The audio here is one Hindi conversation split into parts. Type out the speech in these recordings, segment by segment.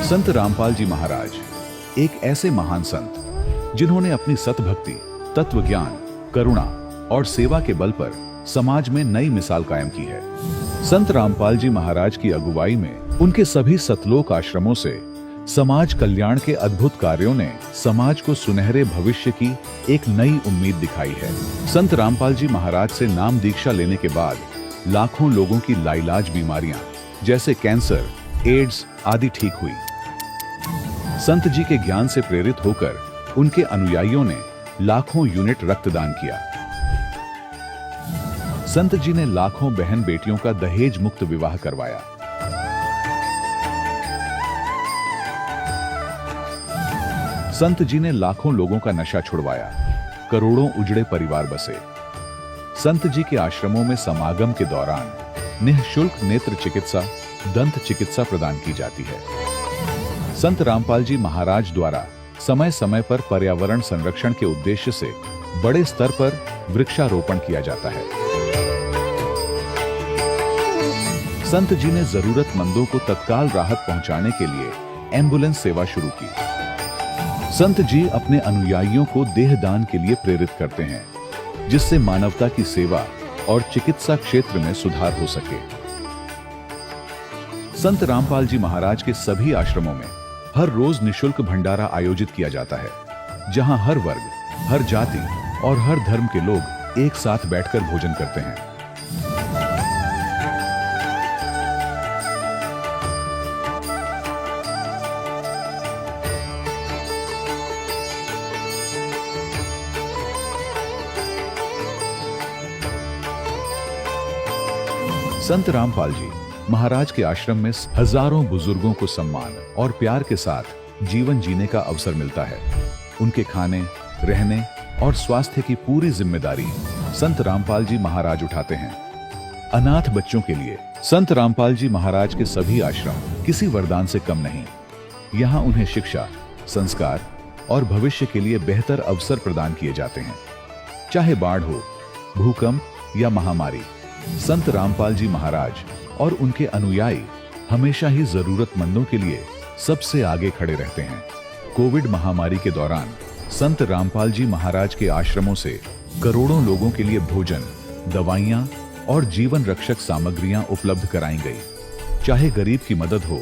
संत रामपाल जी महाराज एक ऐसे महान संत जिन्होंने अपनी सतभक्ति, तत्व ज्ञान, करुणा और सेवा के बल पर समाज में नई मिसाल कायम की है। संत रामपाल जी महाराज की अगुवाई में उनके सभी सतलोक आश्रमों से समाज कल्याण के अद्भुत कार्यों ने समाज को सुनहरे भविष्य की एक नई उम्मीद दिखाई है। संत रामपाल जी महाराज से नाम दीक्षा लेने के बाद लाखों लोगों की लाइलाज बीमारियां जैसे कैंसर, एड्स आदि ठीक हुई। संत जी के ज्ञान से प्रेरित होकर उनके अनुयायियों ने लाखों यूनिट रक्तदान किया। संत जी ने लाखों बहन बेटियों का दहेज मुक्त विवाह करवाया। संत जी ने लाखों लोगों का नशा छुड़वाया, करोड़ों उजड़े परिवार बसे। संत जी के आश्रमों में समागम के दौरान निःशुल्क नेत्र चिकित्सा, दंत चिकित्सा प्रदान की जाती है। संत रामपाल जी महाराज द्वारा समय समय पर पर्यावरण संरक्षण के उद्देश्य से बड़े स्तर पर वृक्षारोपण किया जाता है। संत जी ने जरूरतमंदों को तत्काल राहत पहुंचाने के लिए एम्बुलेंस सेवा शुरू की। संत जी अपने अनुयायियों को देहदान के लिए प्रेरित करते हैं, जिससे मानवता की सेवा और चिकित्सा क्षेत्र में सुधार हो सके। संत रामपाल जी महाराज के सभी आश्रमों में हर रोज निःशुल्क भंडारा आयोजित किया जाता है, जहां हर वर्ग, हर जाति और हर धर्म के लोग एक साथ बैठकर भोजन करते हैं। संत रामपाल जी महाराज के आश्रम में हजारों बुजुर्गों को सम्मान और प्यार के साथ जीवन जीने का अवसर मिलता है। उनके खाने, रहने और स्वास्थ्य की पूरी जिम्मेदारी संत रामपाल जी महाराज उठाते हैं। अनाथ बच्चों के लिए संत रामपाल जी महाराज के सभी आश्रम किसी वरदान से कम नहीं। यहाँ उन्हें शिक्षा, संस्कार और भविष्य के लिए बेहतर अवसर प्रदान किए जाते हैं। चाहे बाढ़ हो, भूकंप या महामारी, संत रामपाल जी महाराज और उनके अनुयायी हमेशा ही जरूरतमंदों के लिए सबसे आगे खड़े रहते हैं। कोविड महामारी के दौरान संत रामपाल जी महाराज के आश्रमों से करोड़ों लोगों के लिए भोजन, दवाइयां और जीवन रक्षक सामग्रियां उपलब्ध कराई गई। चाहे गरीब की मदद हो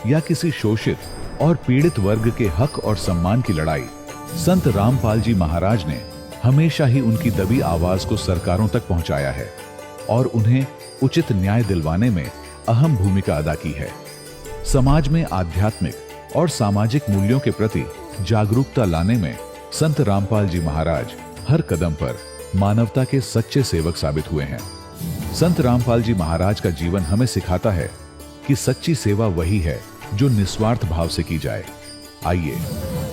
या किसी शोषित और पीड़ित वर्ग के हक और सम्मान की लड़ाई, संत रामपाल जी महाराज ने हमेशा ही उनकी दबी आवाज को सरकारों तक पहुंचाया है और उन्हें उचित न्याय दिलवाने में अहम भूमिका अदा की है। समाज में आध्यात्मिक और सामाजिक मूल्यों के प्रति जागरूकता लाने में संत रामपाल जी महाराज हर कदम पर मानवता के सच्चे सेवक साबित हुए हैं। संत रामपाल जी महाराज का जीवन हमें सिखाता है कि सच्ची सेवा वही है जो निस्वार्थ भाव से की जाए। आइए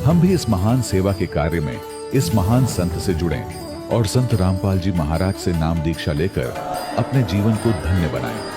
हम भी इस महान सेवा के कार्य में इस महान संत से जुड़ें और संत रामपाल जी महाराज से नाम दीक्षा लेकर अपने जीवन को धन्य बनाएं।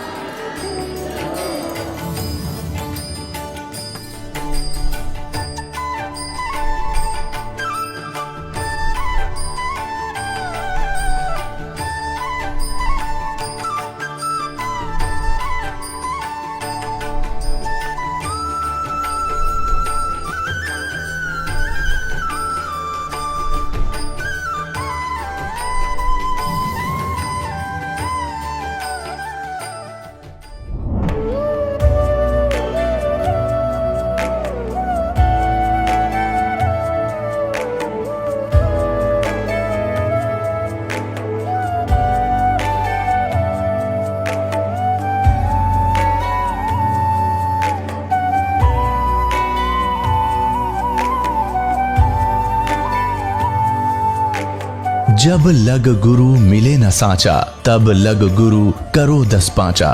जब लग गुरु मिले न साचा, तब लग गुरु करो 10 पांचा।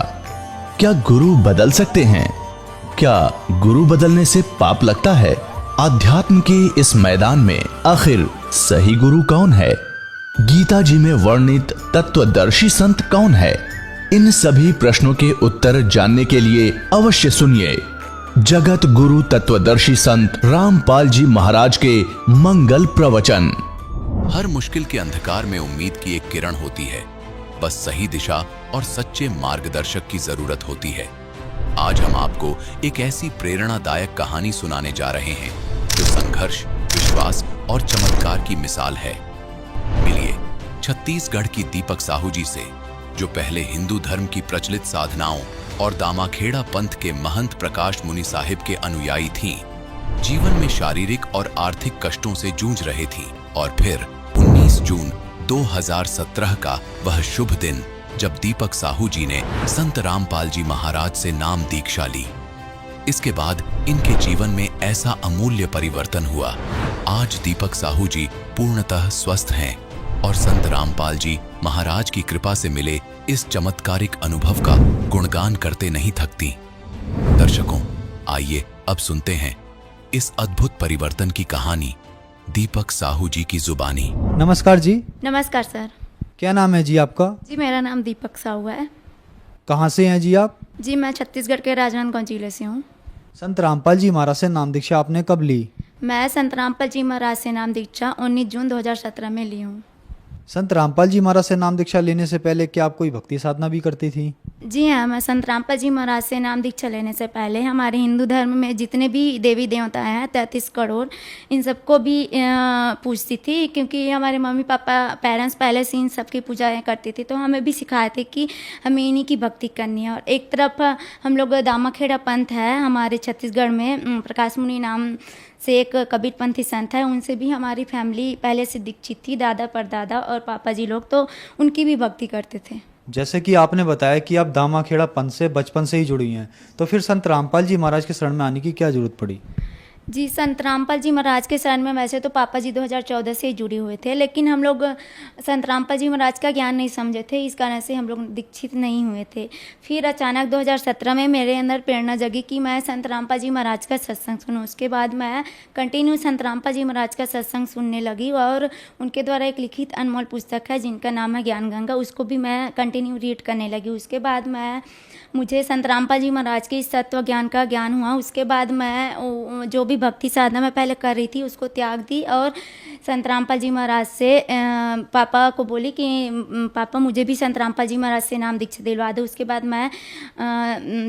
क्या गुरु बदल सकते हैं? क्या गुरु बदलने से पाप लगता है? आध्यात्म के इस मैदान में आखिर सही गुरु कौन है? गीता जी में वर्णित तत्वदर्शी संत कौन है? इन सभी प्रश्नों के उत्तर जानने के लिए अवश्य सुनिए जगत गुरु तत्वदर्शी संत रामपाल जी महाराज के मंगल प्रवचन। हर मुश्किल के अंधकार में उम्मीद की एक किरण होती है। बस सही दिशा और सच्चे मार्गदर्शक की जरूरत होती है। आज हम आपको एक ऐसी प्रेरणादायक कहानी सुनाने जा रहे हैं जो संघर्ष, विश्वास और चमत्कार की मिसाल है। मिलिए छत्तीसगढ़ की दीपक साहू जी से, जो पहले हिंदू धर्म की प्रचलित साधनाओं और दामाखेड़ा पंथ के महंत प्रकाश मुनि साहिब के अनुयायी थीं। जीवन में शारीरिक और आर्थिक कष्टों से जूझ रहे थीं और फिर 19 जून 2017 का वह शुभ दिन जब दीपक साहू जी ने संत रामपाल जी महाराज से नाम दीक्षा ली। इसके बाद इनके जीवन में ऐसा अमूल्य परिवर्तन हुआ। आज दीपक साहू जी पूर्णतः स्वस्थ हैं और संत रामपाल जी महाराज की कृपा से मिले इस चमत्कारिक अनुभव का गुणगान करते नहीं थकती। दर्शकों, आइए अब सुनते हैं इस अद्भुत परिवर्तन की कहानी दीपक साहू जी की जुबानी। नमस्कार जी। नमस्कार सर। क्या नाम है जी आपका? जी मेरा नाम दीपक साहू है। कहाँ से हैं जी आप? जी मैं छत्तीसगढ़ के राजनांदगांव जिले से हूँ। संत रामपाल जी महाराज से नाम दीक्षा आपने कब ली? मैं संत रामपाल जी महाराज से नाम दीक्षा 19 जून 2017 में ली हूँ। संत रामपाल जी महाराज से नाम दीक्षा लेने से पहले क्या आप कोई भक्ति साधना भी करती थी? जी हाँ, मैं संत रामपाल जी महाराज से नाम दीक्षा लेने से पहले हमारे हिंदू धर्म में जितने भी देवी देवता हैं 33 करोड़, इन सबको भी पूजती थी, क्योंकि हमारे मम्मी पापा पेरेंट्स पहले से इन सबकी पूजा करती थी, तो हमें भी सिखाए थे कि हमें इन्हीं की भक्ति करनी है। और एक तरफ हम लोग दामाखेड़ा पंथ है हमारे छत्तीसगढ़ में, प्रकाश मुनि नाम से एक कबीरपंथी संत है, उनसे भी हमारी फैमिली पहले से दीक्षित थी, दादा परदादा और पापा जी लोग, तो उनकी भी भक्ति करते थे। जैसे कि आपने बताया कि आप दामाखेड़ा पंथ से बचपन से ही जुड़ी हैं, तो फिर संत रामपाल जी महाराज के शरण में आने की क्या जरूरत पड़ी? जी, संत रामपाल जी महाराज के शरण में वैसे तो पापा जी 2014 से ही जुड़े हुए थे, लेकिन हम लोग संत रामपाल जी महाराज का ज्ञान नहीं समझे थे, इस कारण से हम लोग दीक्षित नहीं हुए थे। फिर अचानक 2017 में मेरे अंदर प्रेरणा जगी कि मैं संत रामपाल जी महाराज का सत्संग सुनूं। उसके बाद मैं कंटिन्यू संत रामपाल जी महाराज का सत्संग सुनने लगी और उनके द्वारा एक लिखित अनमोल पुस्तक है जिनका नाम है ज्ञान गंगा, उसको भी मैं कंटिन्यू रीड करने लगी। उसके बाद मुझे संत रामपाल जी महाराज के इस तत्व ज्ञान का ज्ञान हुआ। उसके बाद मैं जो भी भक्ति साधना मैं पहले कर रही थी उसको त्याग दी और संत रामपाल जी महाराज से पापा को बोली कि पापा मुझे भी संत रामपाल जी महाराज से नाम दीक्षा दिलवा दो। उसके बाद मैं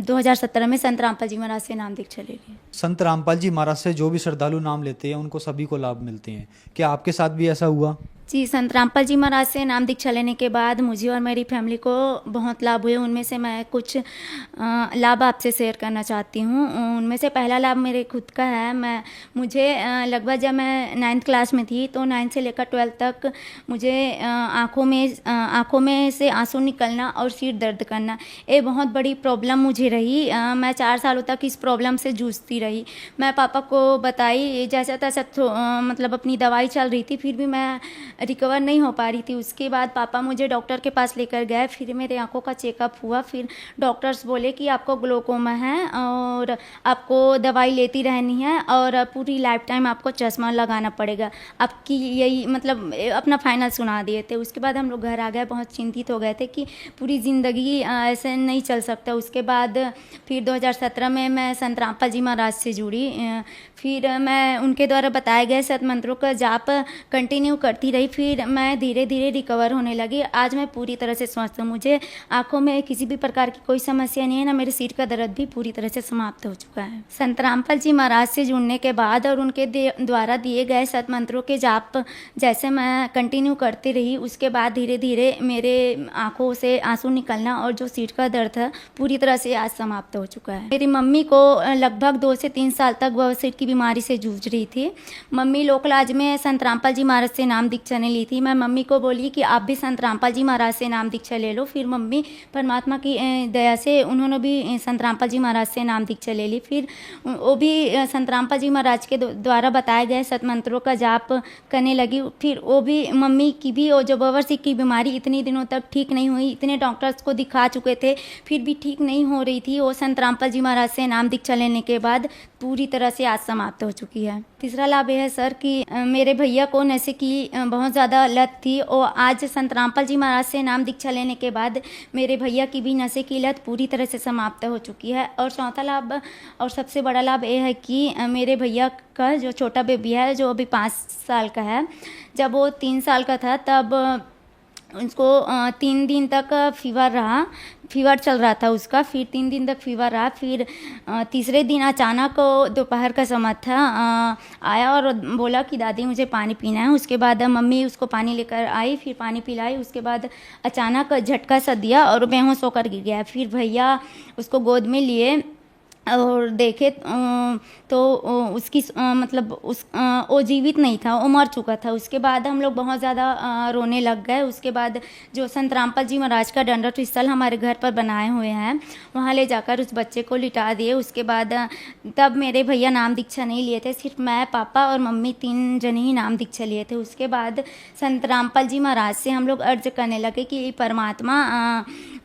2017 में संत रामपाल जी महाराज से नाम दीक्षा ले ली। संत रामपाल जी महाराज से जो भी श्रद्धालु नाम लेते हैं उनको सभी को लाभ मिलते हैं, क्या आपके साथ भी ऐसा हुआ? जी, संत रामपाल जी महाराज से नाम दीक्षा लेने के बाद मुझे और मेरी फैमिली को बहुत लाभ हुए। उनमें से मैं कुछ लाभ आपसे शेयर करना चाहती हूँ। उनमें से पहला लाभ मेरे खुद का है। मुझे लगभग जब मैं 9th क्लास में थी तो 9 से लेकर 12 तक मुझे आँखों में से आंसू निकलना और सिर दर्द करना, ये बहुत बड़ी प्रॉब्लम मुझे रही। मैं 4 सालों तक इस प्रॉब्लम से जूझती रही। मैं पापा को बताई, जैसा तैसा मतलब अपनी दवाई चल रही थी, फिर भी मैं रिकवर नहीं हो पा रही थी। उसके बाद पापा मुझे डॉक्टर के पास लेकर गए, फिर मेरे आंखों का चेकअप हुआ। फिर डॉक्टर्स बोले कि आपको ग्लोकोमा है और आपको दवाई लेती रहनी है और पूरी लाइफ टाइम आपको चश्मा लगाना पड़ेगा, आपकी यही मतलब अपना फाइनल सुना दिए थे। उसके बाद हम लोग घर आ गए, बहुत चिंतित हो गए थे कि पूरी ज़िंदगी ऐसे नहीं चल सकता। उसके बाद फिर 2017 में मैं संत रामपाल जी महाराज से जुड़ी। फिर मैं उनके द्वारा बताए गए सत मंत्रों का जाप कंटिन्यू करती रही। फिर मैं धीरे धीरे रिकवर होने लगी। आज मैं पूरी तरह से स्वस्थ हूँ। मुझे आंखों में किसी भी प्रकार की कोई समस्या नहीं है, ना मेरे सिर का दर्द भी पूरी तरह से समाप्त हो चुका है। संत रामपाल जी महाराज से जुड़ने के बाद और उनके द्वारा दिए गए सत मंत्रों के जाप जैसे मैं कंटिन्यू करती रही, उसके बाद धीरे धीरे मेरे आंखों से आंसू निकलना और जो सिर का दर्द है पूरी तरह से आज समाप्त हो चुका है। मेरी मम्मी को लगभग 2 से 3 साल तक बवासीर की बीमारी से जूझ रही थी। मम्मी लोकलाज में संत रामपाल जी महाराज से नाम दीक्षा ने ली थी। मैं मम्मी को बोली कि आप भी संत रामपाल जी महाराज से नाम दीक्षा ले लो। फिर मम्मी परमात्मा की दया से उन्होंने भी संत रामपाल जी महाराज से नाम दीक्षा ले ली। फिर वो भी संत रामपाल जी महाराज के द्वारा बताए गए सत मंत्रों का जाप करने लगी। फिर वो भी मम्मी की भी वो जो बवासीर की बीमारी इतनी दिनों तक ठीक नहीं हुई, इतने डॉक्टर्स को दिखा चुके थे, फिर भी ठीक नहीं हो रही थी, वो संत रामपाल जी महाराज से नाम दीक्षा लेने के बाद पूरी तरह से आज समाप्त हो चुकी है। तीसरा लाभ यह है सर कि मेरे भैया को नशे की बहुत ज़्यादा लत थी और आज संत रामपाल जी महाराज से नाम दीक्षा लेने के बाद मेरे भैया की भी नशे की लत पूरी तरह से समाप्त हो चुकी है। और चौथा लाभ और सबसे बड़ा लाभ यह है कि मेरे भैया का जो छोटा बेबी है जो अभी 5 साल का है, जब वो 3 साल का था तब उसको 3 दिन तक फीवर चल रहा था उसका। फिर 3 दिन तक फीवर रहा। फिर तीसरे दिन अचानक दोपहर का समय था, आया और बोला कि दादी मुझे पानी पीना है। उसके बाद मम्मी उसको पानी लेकर आई, फिर पानी पिलाई। उसके बाद अचानक झटका सा दिया और बेहोश होकर गिर गया। फिर भैया उसको गोद में लिए और देखे तो उसकी मतलब वो जीवित नहीं था, वो मर चुका था। उसके बाद हम लोग बहुत ज़्यादा रोने लग गए। उसके बाद जो संत रामपाल जी महाराज का दंडवत स्थल हमारे घर पर बनाए हुए हैं, वहाँ ले जाकर उस बच्चे को लिटा दिए। उसके बाद तब मेरे भैया नाम दीक्षा नहीं लिए थे, सिर्फ मैं, पापा और मम्मी 3 जने ही नाम दीक्षा लिए थे। उसके बाद संत रामपाल जी महाराज से हम लोग अर्ज करने लगे कि परमात्मा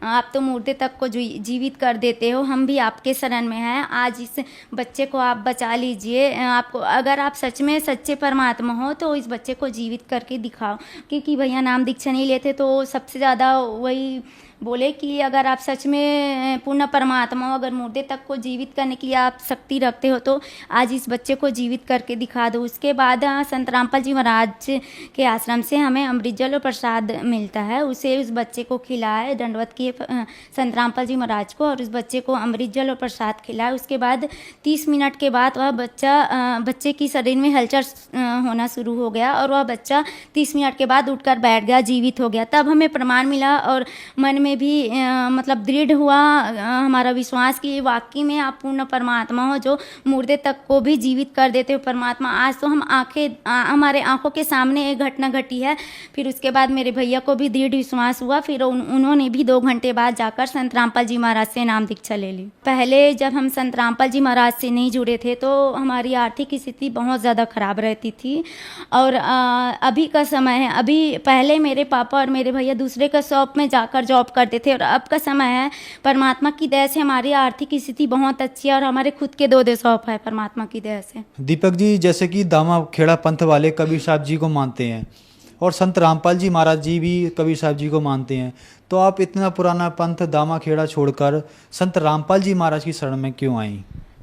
आप तो मुर्दे तक को जीवित कर देते हो, हम भी आपके शरण में हैं, आज इस बच्चे को आप बचा लीजिए। आपको अगर आप सच में सच्चे परमात्मा हो तो इस बच्चे को जीवित करके दिखाओ। क्योंकि भैया नाम दीक्षा नहीं लेते तो सबसे ज़्यादा वही बोले कि अगर आप सच में पूर्ण परमात्मा हो, अगर मुर्दे तक को जीवित करने के लिए आप शक्ति रखते हो तो आज इस बच्चे को जीवित करके दिखा दो। उसके बाद संत रामपाल जी महाराज के आश्रम से हमें अमृत जल और प्रसाद मिलता है, उसे उस बच्चे को खिलाए, दंडवत किए संत रामपाल जी महाराज को और उस बच्चे को अमृत जल और प्रसाद खिलाए। उसके बाद 30 मिनट के बाद वह बच्चे की शरीर में हलचल होना शुरू हो गया और वह बच्चा 30 मिनट के बाद उठकर बैठ गया, जीवित हो गया। तब हमें प्रमाण मिला और मन में भी मतलब दृढ़ हुआ हमारा विश्वास कि वाकई में आप पूर्ण परमात्मा हो जो मुर्दे तक को भी जीवित कर देते हो परमात्मा। आज तो हमारे आंखों के सामने एक घटना घटी है। फिर उसके बाद मेरे भैया को भी दृढ़ विश्वास हुआ। फिर उन्होंने भी 2 घंटे बाद जाकर संत रामपाल जी महाराज से नाम दीक्षा ले ली। पहले जब हम संत रामपाल जी महाराज से नहीं जुड़े थे तो हमारी आर्थिक स्थिति बहुत ज़्यादा खराब रहती थी। और अभी का समय है, अभी पहले मेरे पापा और मेरे भैया दूसरे का शॉप में जाकर जॉब करते थे और अब का समय है परमात्मा की दया से हमारी आर्थिक स्थिति बहुत अच्छी है और हमारे खुद के 2 शॉप है परमात्मा की दया से। दीपक जी, जैसे कि दामा खेड़ा पंथ वाले कबीर साहब जी को मानते हैं और संत रामपाल जी महाराज जी भी कबीर साहब जी को मानते हैं, तो आप इतना पुराना पंथ दामा खेड़ा छोड़कर संत रामपाल जी महाराज की शरण में क्यों आई?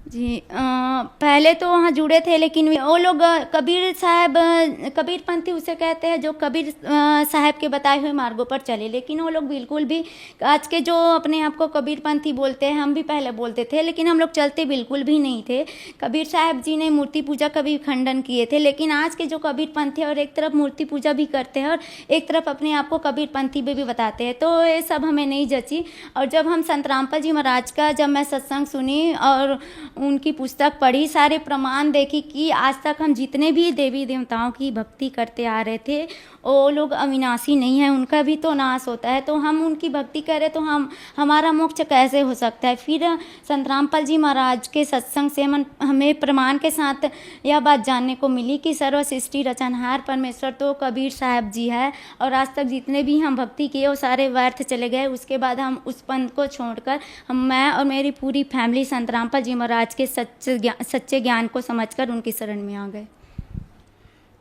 जी पहले तो वहाँ जुड़े थे, लेकिन वो लोग कबीर पंथी उसे कहते हैं जो कबीर साहब के बताए हुए मार्गों पर चले। लेकिन वो लोग बिल्कुल भी आज के जो अपने आप को कबीर पंथी बोलते हैं, हम भी पहले बोलते थे, लेकिन हम लोग चलते बिल्कुल भी नहीं थे। कबीर साहब जी ने मूर्ति पूजा का भी खंडन किए थे, लेकिन आज के जो कबीर पंथी और एक तरफ मूर्ति पूजा भी करते हैं और एक तरफ अपने आप को कबीर पंथी भी बताते हैं, तो ये सब हमें नहीं जची। और जब हम संत रामपाल जी महाराज का जब मैं सत्संग सुनी और उनकी पुस्तक पढ़ी, सारे प्रमाण देखी कि आज तक हम जितने भी देवी देवताओं की भक्ति करते आ रहे थे वो लोग अविनाशी नहीं है, उनका भी तो नाश होता है। तो हम उनकी भक्ति करें तो हमारा मोक्ष कैसे हो सकता है? फिर संत रामपाल जी महाराज के सत्संग से हमें प्रमाण के साथ यह बात जानने को मिली कि सर्व सृष्टि रचनहार परमेश्वर तो कबीर साहब जी है और आज तक जितने भी हम भक्ति किए वो सारे व्यर्थ चले गए। उसके बाद हम उस पंथ को छोड़कर मैं और मेरी पूरी फैमिली संत रामपाल जी महाराज के सच्चे ज्ञान को समझकर उनकी शरण में आ गए।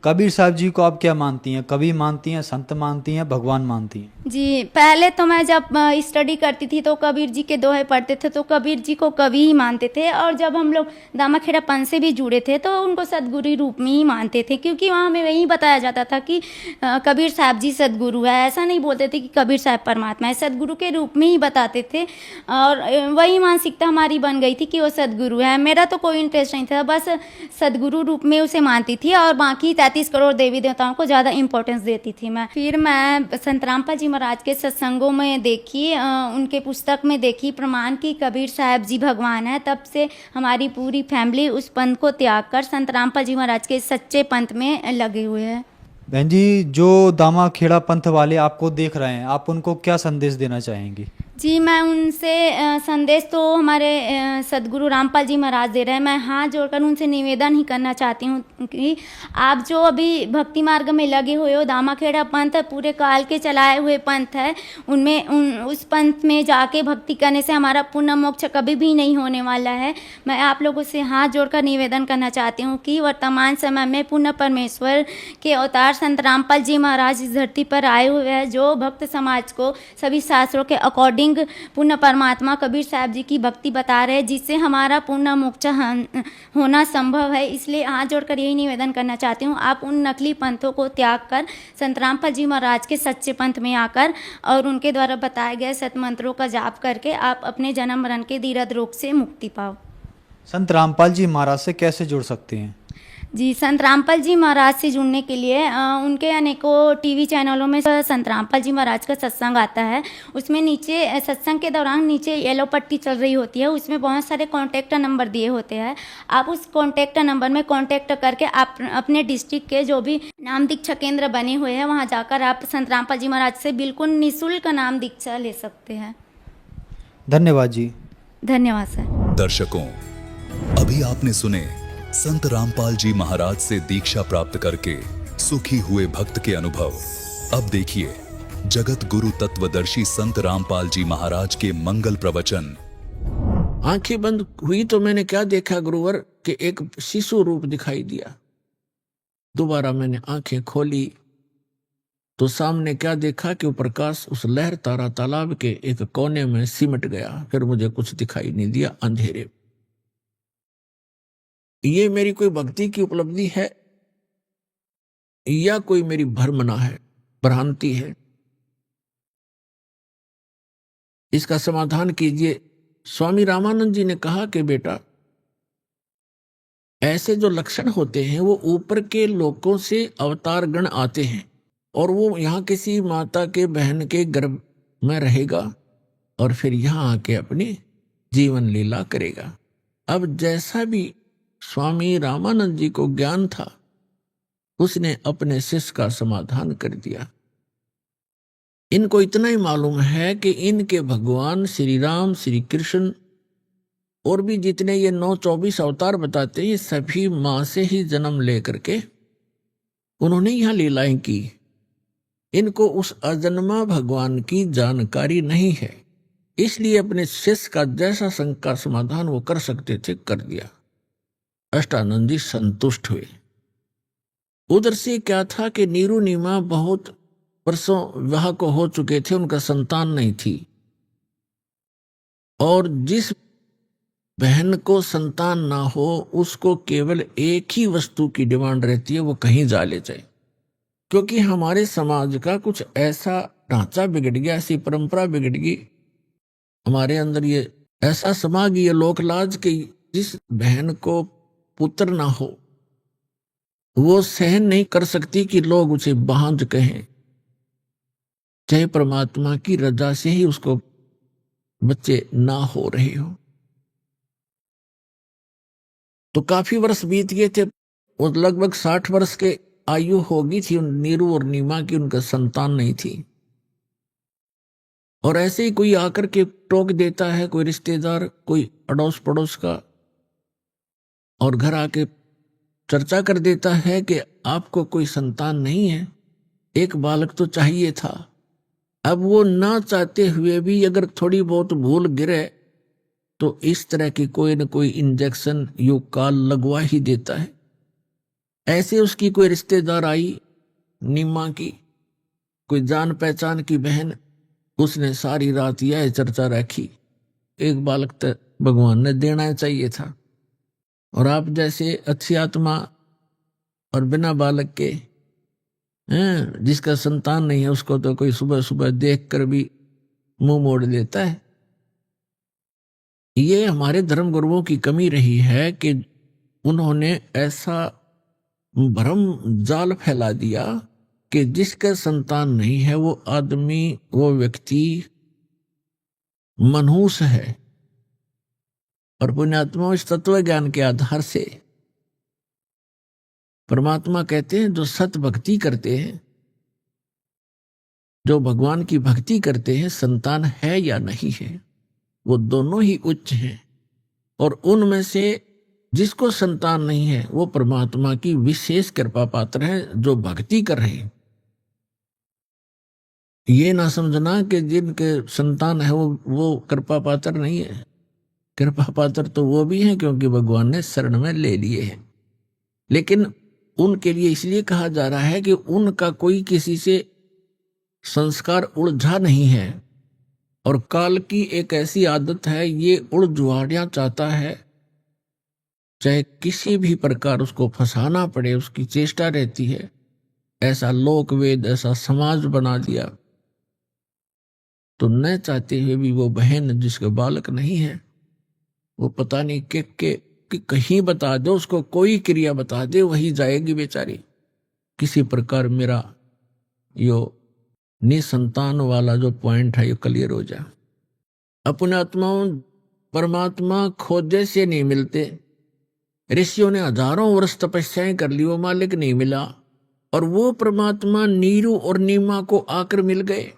कबीर साहब जी को आप क्या मानती हैं? कवि मानती हैं, संत मानती हैं, भगवान मानती हैं? जी पहले तो मैं जब स्टडी करती थी तो कबीर जी के दोहे पढ़ते थे तो कबीर जी को कवि ही मानते थे। और जब हम लोग दामा खेड़ा पंथ से भी जुड़े थे तो उनको सदगुरु रूप में ही मानते थे, क्योंकि वहाँ हमें वही बताया जाता था कि कबीर साहब जी सदगुरु है। ऐसा नहीं बोलते थे कि कबीर साहब परमात्मा है, सदगुरु के रूप में ही बताते थे और वही मानसिकता हमारी बन गई थी कि वो सदगुरु है। मेरा तो कोई इंटरेस्ट नहीं था, बस सदगुरु रूप में उसे मानती थी और बाकी 33 करोड़ देवी देवताओं को ज़्यादा इंपॉर्टेंस देती थी मैं। फिर मैं संत रामपाल जी महाराज के सत्संगों में देखी, उनके पुस्तक में देखी प्रमाण की कबीर साहब जी भगवान है। तब से हमारी पूरी फैमिली उस पंथ को त्याग कर संत रामपाल जी महाराज के सच्चे पंथ में लगे हुए हैं। बहन जी, जो दामा खेड़ा पंथ वाले आपको देख रहे हैं, आप उनको क्या संदेश देना चाहेंगी? जी मैं उनसे संदेश तो हमारे सदगुरु रामपाल जी महाराज दे रहे हैं। मैं हाथ जोड़कर उनसे निवेदन ही करना चाहती हूँ कि आप जो अभी भक्ति मार्ग में लगे हुए हो, दामा खेड़ा पंथ पूरे काल के चलाए हुए पंथ है, उस पंथ में जाके भक्ति करने से हमारा पुण्य मोक्ष कभी भी नहीं होने वाला है। मैं आप लोगों से हाथ जोड़कर निवेदन करना चाहती हूँ कि वर्तमान समय में पुण्य परमेश्वर के अवतार संत रामपाल जी महाराज इस धरती पर आए हुए हैं, जो भक्त समाज को सभी शास्त्रों के अकॉर्डिंग अकॉर्डिंग पूर्ण परमात्मा कबीर साहब जी की भक्ति बता रहे हैं, जिससे हमारा पूर्ण मोक्ष होना संभव है। इसलिए हाथ जोड़कर यही निवेदन करना चाहती हूँ, आप उन नकली पंथों को त्याग कर संत रामपाल जी महाराज के सच्चे पंथ में आकर और उनके द्वारा बताए गए सतमंत्रों का जाप करके आप अपने जन्म मरण के दीर्घ रोग से मुक्ति पाओ। संत रामपाल जी महाराज से कैसे जुड़ सकते हैं? जी, संत रामपाल जी महाराज से जुड़ने के लिए उनके अनेकों टीवी चैनलों में संत रामपाल जी महाराज का सत्संग आता है। उसमें नीचे सत्संग के दौरान नीचे येलो पट्टी चल रही होती है, उसमें बहुत सारे कॉन्टैक्ट नंबर दिए होते हैं। आप उस कॉन्टैक्ट नंबर में कॉन्टैक्ट करके आप अपने डिस्ट्रिक्ट के जो भी नाम दीक्षा केंद्र बने हुए हैं वहाँ जाकर आप संत रामपाल जी महाराज से बिल्कुल निःशुल्क नाम दीक्षा ले सकते हैं। धन्यवाद जी। धन्यवाद सर। दर्शकों, अभी आपने सुने संत रामपाल जी महाराज से दीक्षा प्राप्त करके सुखी हुए भक्त के अनुभव। अब देखिए जगत गुरु तत्वदर्शी संत रामपाल जी महाराज के मंगल प्रवचन। आंखें बंद हुई तो मैंने क्या देखा गुरुवर कि एक शिशु रूप दिखाई दिया। दोबारा मैंने आंखें खोली तो सामने क्या देखा कि वो प्रकाश उस लहर तारा तालाब के एक कोने में सिमट गया। फिर मुझे कुछ दिखाई नहीं दिया, अंधेरे। ये मेरी कोई भक्ति की उपलब्धि है या कोई मेरी भ्रमना है, भ्रांति है? इसका समाधान कीजिए। स्वामी रामानंद जी ने कहा कि बेटा, ऐसे जो लक्षण होते हैं वो ऊपर के लोकों से अवतार गण आते हैं और वो यहाँ किसी माता के बहन के गर्भ में रहेगा और फिर यहाँ आके अपनी जीवन लीला करेगा। अब जैसा भी स्वामी रामानंद जी को ज्ञान था उसने अपने शिष्य का समाधान कर दिया। इनको इतना ही मालूम है कि इनके भगवान श्री राम, श्री कृष्ण और भी जितने ये 9-24 अवतार बताते हैं, ये सभी मां से ही जन्म लेकर के उन्होंने यहां लीलाएं की। इनको उस अजन्मा भगवान की जानकारी नहीं है, इसलिए अपने शिष्य का जैसा शंका का समाधान वो कर सकते थे कर दिया। अष्टानंद जी संतुष्ट हुए। उधर से क्या था कि नीरू नीमा बहुत वर्षों विवाह को हो चुके थे, उनका संतान नहीं थी। और जिस बहन को संतान ना हो उसको केवल एक ही वस्तु की डिमांड रहती है, वो कहीं जा ले जाए। क्योंकि हमारे समाज का कुछ ऐसा ढांचा बिगड़ गया, ऐसी परंपरा बिगड़ गई हमारे अंदर, ये ऐसा समा गई लोकलाज कि जिस बहन को पुत्र ना हो वो सहन नहीं कर सकती कि लोग उसे बांझ कहें, चाहे परमात्मा की रजा से ही उसको बच्चे ना हो रहे हो। तो काफी वर्ष बीत गए थे, वो लगभग 60 वर्ष के आयु होगी थी नीरू और नीमा की, उनका संतान नहीं थी। और ऐसे ही कोई आकर के टोक देता है, कोई रिश्तेदार, कोई अड़ोस पड़ोस का, और घर आके चर्चा कर देता है कि आपको कोई संतान नहीं है, एक बालक तो चाहिए था। अब वो ना चाहते हुए भी अगर थोड़ी बहुत भूल गिरे तो इस तरह की कोई न कोई इंजेक्शन युग काल लगवा ही देता है। ऐसे उसकी कोई रिश्तेदार आई नीमा की, कोई जान पहचान की बहन, उसने सारी रात यह चर्चा रखी, एक बालक तो भगवान ने देना चाहिए था, और आप जैसे अच्छी आत्मा और बिना बालक के जिसका संतान नहीं है उसको तो कोई सुबह सुबह देख कर भी मुंह मोड़ देता है। ये हमारे धर्म गुरुओं की कमी रही है कि उन्होंने ऐसा भ्रम जाल फैला दिया कि जिसका संतान नहीं है वो आदमी, वो व्यक्ति मनहूस है। और पुण्यात्मा इस तत्व ज्ञान के आधार से परमात्मा कहते हैं जो सत भक्ति करते हैं, जो भगवान की भक्ति करते हैं, संतान है या नहीं है वो दोनों ही उच्च हैं। और उनमें से जिसको संतान नहीं है वो परमात्मा की विशेष कृपा पात्र है जो भक्ति कर रहे हैं। ये ना समझना कि जिनके संतान है वो कृपा पात्र नहीं है। कृपा पात्र तो वो भी हैं क्योंकि भगवान ने शरण में ले लिए हैं, लेकिन उनके लिए इसलिए कहा जा रहा है कि उनका कोई किसी से संस्कार उलझा नहीं है और काल की एक ऐसी आदत है, ये उड़ जुआड़ियां चाहता है, चाहे किसी भी प्रकार उसको फंसाना पड़े उसकी चेष्टा रहती है। ऐसा लोक वेद, ऐसा समाज बना दिया, तो न चाहते हुए भी वो बहन जिसके बालक नहीं है, वो पता नहीं कि कहीं बता दो उसको, कोई क्रिया बता दे, वही जाएगी बेचारी। किसी प्रकार मेरा यो निसंतान वाला जो पॉइंट है ये क्लियर हो जाए। अपने आत्माओं परमात्मा खोजे से नहीं मिलते। ऋषियों ने हजारों वर्ष तपस्याएं कर ली, वो मालिक नहीं मिला, और वो परमात्मा नीरू और नीमा को आकर मिल गए।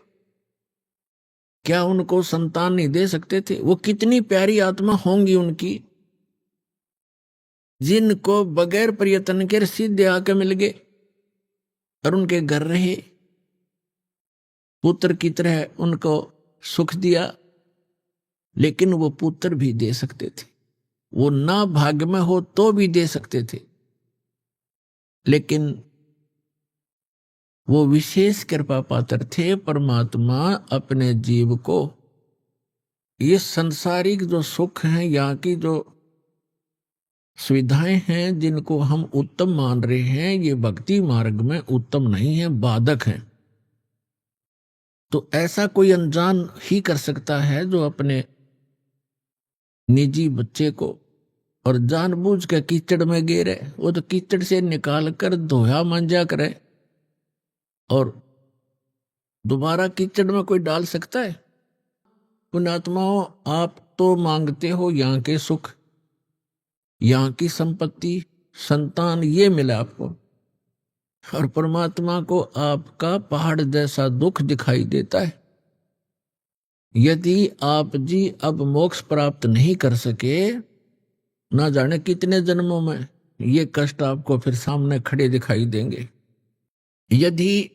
क्या उनको संतान नहीं दे सकते थे? वो कितनी प्यारी आत्मा होंगी उनकी, जिनको बगैर प्रयत्न के सीधे आके मिल गए और उनके घर रहे, पुत्र की तरह उनको सुख दिया। लेकिन वो पुत्र भी दे सकते थे, वो ना भाग्य में हो तो भी दे सकते थे, लेकिन वो विशेष कृपा पात्र थे। परमात्मा अपने जीव को ये संसारिक जो सुख हैं, यहाँ की जो सुविधाएं हैं, जिनको हम उत्तम मान रहे हैं, ये भक्ति मार्ग में उत्तम नहीं है, बाधक है। तो ऐसा कोई अनजान ही कर सकता है जो अपने निजी बच्चे को और जानबूझ के कीचड़ में गिरे, वो तो कीचड़ से निकाल कर धोया मांजा करे, और दोबारा कीचड़ में कोई डाल सकता है? पुण्यात्माओं, आप तो मांगते हो यहाँ के सुख, यहाँ की संपत्ति, संतान, ये मिला आपको, और परमात्मा को आपका पहाड़ जैसा दुख दिखाई देता है। यदि आप जी अब मोक्ष प्राप्त नहीं कर सके, ना जाने कितने जन्मों में ये कष्ट आपको फिर सामने खड़े दिखाई देंगे। यदि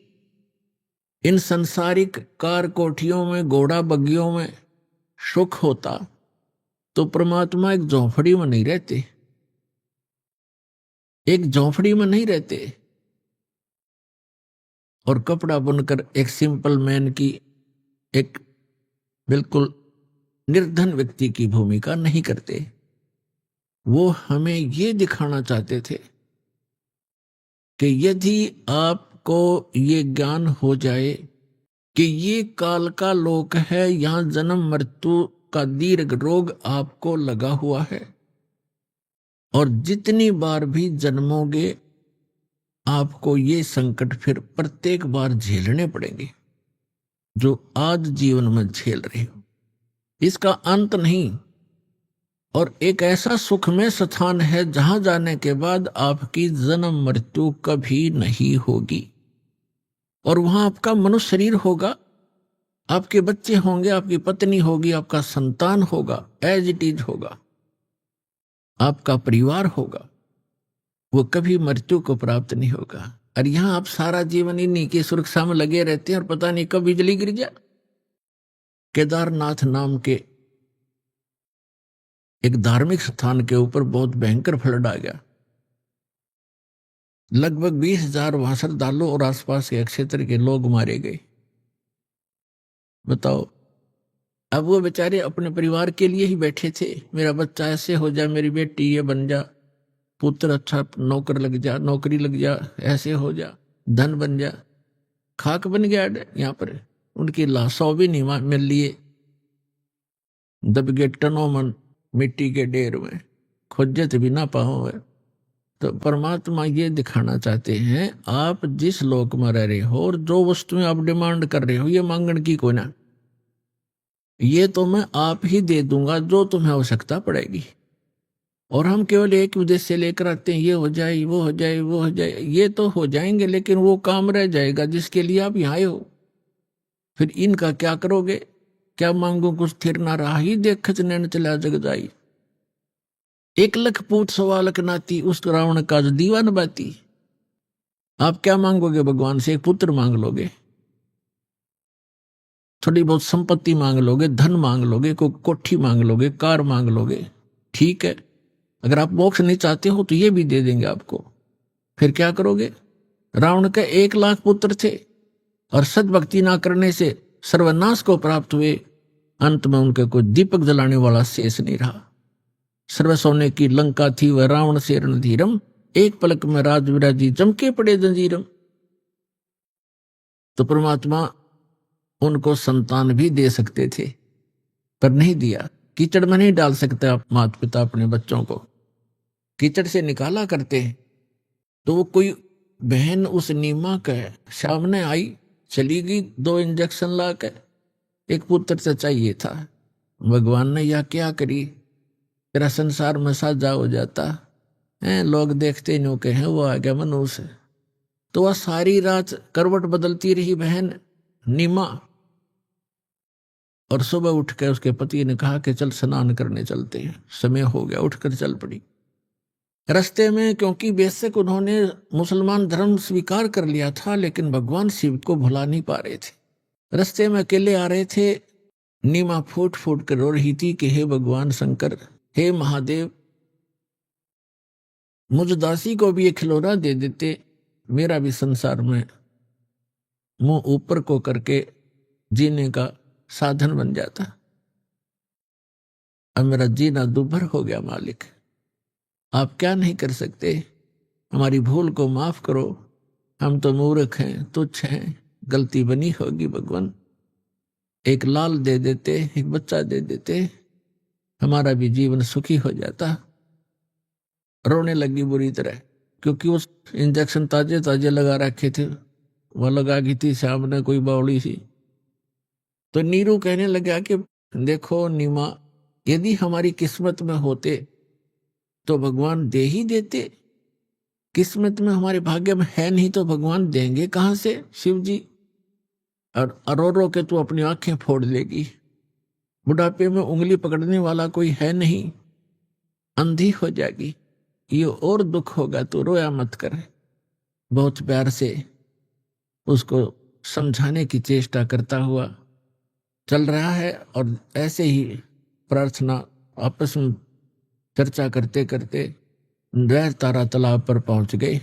इन संसारिक कार कोठियों में, घोड़ा बग्गियों में सुख होता, तो परमात्मा एक झोंपड़ी में नहीं रहते, एक झोंपड़ी में नहीं रहते, और कपड़ा बुनकर एक सिंपल मैन की, एक बिल्कुल निर्धन व्यक्ति की भूमिका नहीं करते। वो हमें ये दिखाना चाहते थे कि यदि आपको ये ज्ञान हो जाए कि ये काल का लोक है, यहाँ जन्म मृत्यु का दीर्घ रोग आपको लगा हुआ है, और जितनी बार भी जन्मोगे आपको ये संकट फिर प्रत्येक बार झेलने पड़ेंगे, जो आज जीवन में झेल रहे हो। इसका अंत नहीं, और एक ऐसा सुखमय स्थान है जहां जाने के बाद आपकी जन्म मृत्यु कभी नहीं होगी, और वहां आपका मनुष्य शरीर होगा, आपके बच्चे होंगे, आपकी पत्नी होगी, आपका संतान होगा, एज इट इज होगा, आपका परिवार होगा, वो कभी मृत्यु को प्राप्त नहीं होगा। और यहां आप सारा जीवन इन्हीं की सुरक्षा में लगे रहते हैं, और पता नहीं कब बिजली गिर जाए। केदारनाथ नाम के एक धार्मिक स्थान के ऊपर बहुत भयंकर फ्लड आ गया, लगभग 20,000 वहां श्रद्धालु और आसपास के क्षेत्र के लोग मारे गए। बताओ, अब वो बेचारे अपने परिवार के लिए ही बैठे थे, मेरा बच्चा ऐसे हो जाए, मेरी बेटी ये बन जा, पुत्र अच्छा नौकर लग जा, नौकरी लग जा, ऐसे हो जा, धन बन जा। खाक बन गया यहाँ पर, उनकी लाशों भी नहीं मिल लिए, दब गए टनों मन मिट्टी के ढेर में, खोजत भी ना पाओ। तो परमात्मा ये दिखाना चाहते हैं, आप जिस लोक में रह रहे हो और जो वस्तुएं आप डिमांड कर रहे हो, ये मांगण की कोई ना, ये तो मैं आप ही दे दूंगा जो तुम्हें आवश्यकता पड़ेगी। और हम केवल एक उद्देश्य से लेकर आते हैं, ये हो जाए, वो हो जाए, वो हो जाए। ये तो हो जाएंगे, लेकिन वो काम रह जाएगा जिसके लिए आप यहाँ आए हो। फिर इनका क्या करोगे? क्या मांगो कुछ स्थिर ना रहा ही, देखत नैन चला जग जाई। 1,00,000 पूत 1,15,000 नाती, उस रावण का जो दीवान बाती। आप क्या मांगोगे भगवान से? एक पुत्र मांग लोगे, थोड़ी बहुत संपत्ति मांग लोगे, धन मांग लोगे, कोई कोठी मांग लोगे, कार मांग लोगे, ठीक है। अगर आप मोक्ष नहीं चाहते हो तो ये भी दे देंगे आपको। फिर क्या करोगे? रावण के 1,00,000 पुत्र थे और सद्भक्ति ना करने से सर्वनाश को प्राप्त हुए। अंत में उनके कोई दीपक जलाने वाला शेष नहीं रहा। सर्व सोने की लंका थी वह रावण से रणधीरम, एक पलक में राज विराजी चमके पड़े जंजीरम। तो परमात्मा उनको संतान भी दे सकते थे पर नहीं दिया। कीचड़ में नहीं डाल सकते आप माता पिता अपने बच्चों को, कीचड़ से निकाला करते हैं। तो वो कोई बहन उस नीमा के सामने आई, चली गई, 2 इंजेक्शन ला के, एक पुत्र तो चाहिए था। भगवान ने यह क्या करी, तेरा संसार में साजा हो जाता है, लोग देखते नो के हैं वो आ गया मनुष्य। तो वह सारी रात करवट बदलती रही बहन नीमा, और सुबह उठ के उसके पति ने कहा कि चल स्नान करने चलते हैं, समय हो गया, उठकर चल पड़ी। रास्ते में क्योंकि बेशक उन्होंने मुसलमान धर्म स्वीकार कर लिया था लेकिन भगवान शिव को भुला नहीं पा रहे थे। रास्ते में अकेले आ रहे थे, नीमा फूट फूट कर रो रही थी कि हे भगवान शंकर, हे महादेव, मुझ दासी को भी एक खिलौना दे देते, मेरा भी संसार में मुंह ऊपर को करके जीने का साधन बन जाता। अब मेरा जीना दुभर हो गया मालिक, आप क्या नहीं कर सकते, हमारी भूल को माफ करो, हम तो मूर्ख हैं, तुच्छ हैं, गलती बनी होगी भगवान, एक लाल दे देते, एक बच्चा दे देते, हमारा भी जीवन सुखी हो जाता। रोने लगी बुरी तरह, क्योंकि उस इंजेक्शन ताजे ताजे लगा रखे थे, वह लगा गई थी सामने कोई बावड़ी सी। तो नीरू कहने लगा कि देखो नीमा, यदि हमारी किस्मत में होते तो भगवान दे ही देते, किस्मत में हमारे भाग्य में है नहीं तो भगवान देंगे कहां से शिव जी। और रो रो के तू अपनी आंखें फोड़ लेगी, बुढ़ापे में उंगली पकड़ने वाला कोई है नहीं, अंधी हो जाएगी, ये और दुख होगा, तो रोया मत कर। बहुत प्यार से उसको समझाने की चेष्टा करता हुआ चल रहा है। और ऐसे ही प्रार्थना आपस में चर्चा करते करते लहर तारा तालाब पर पहुंच गए।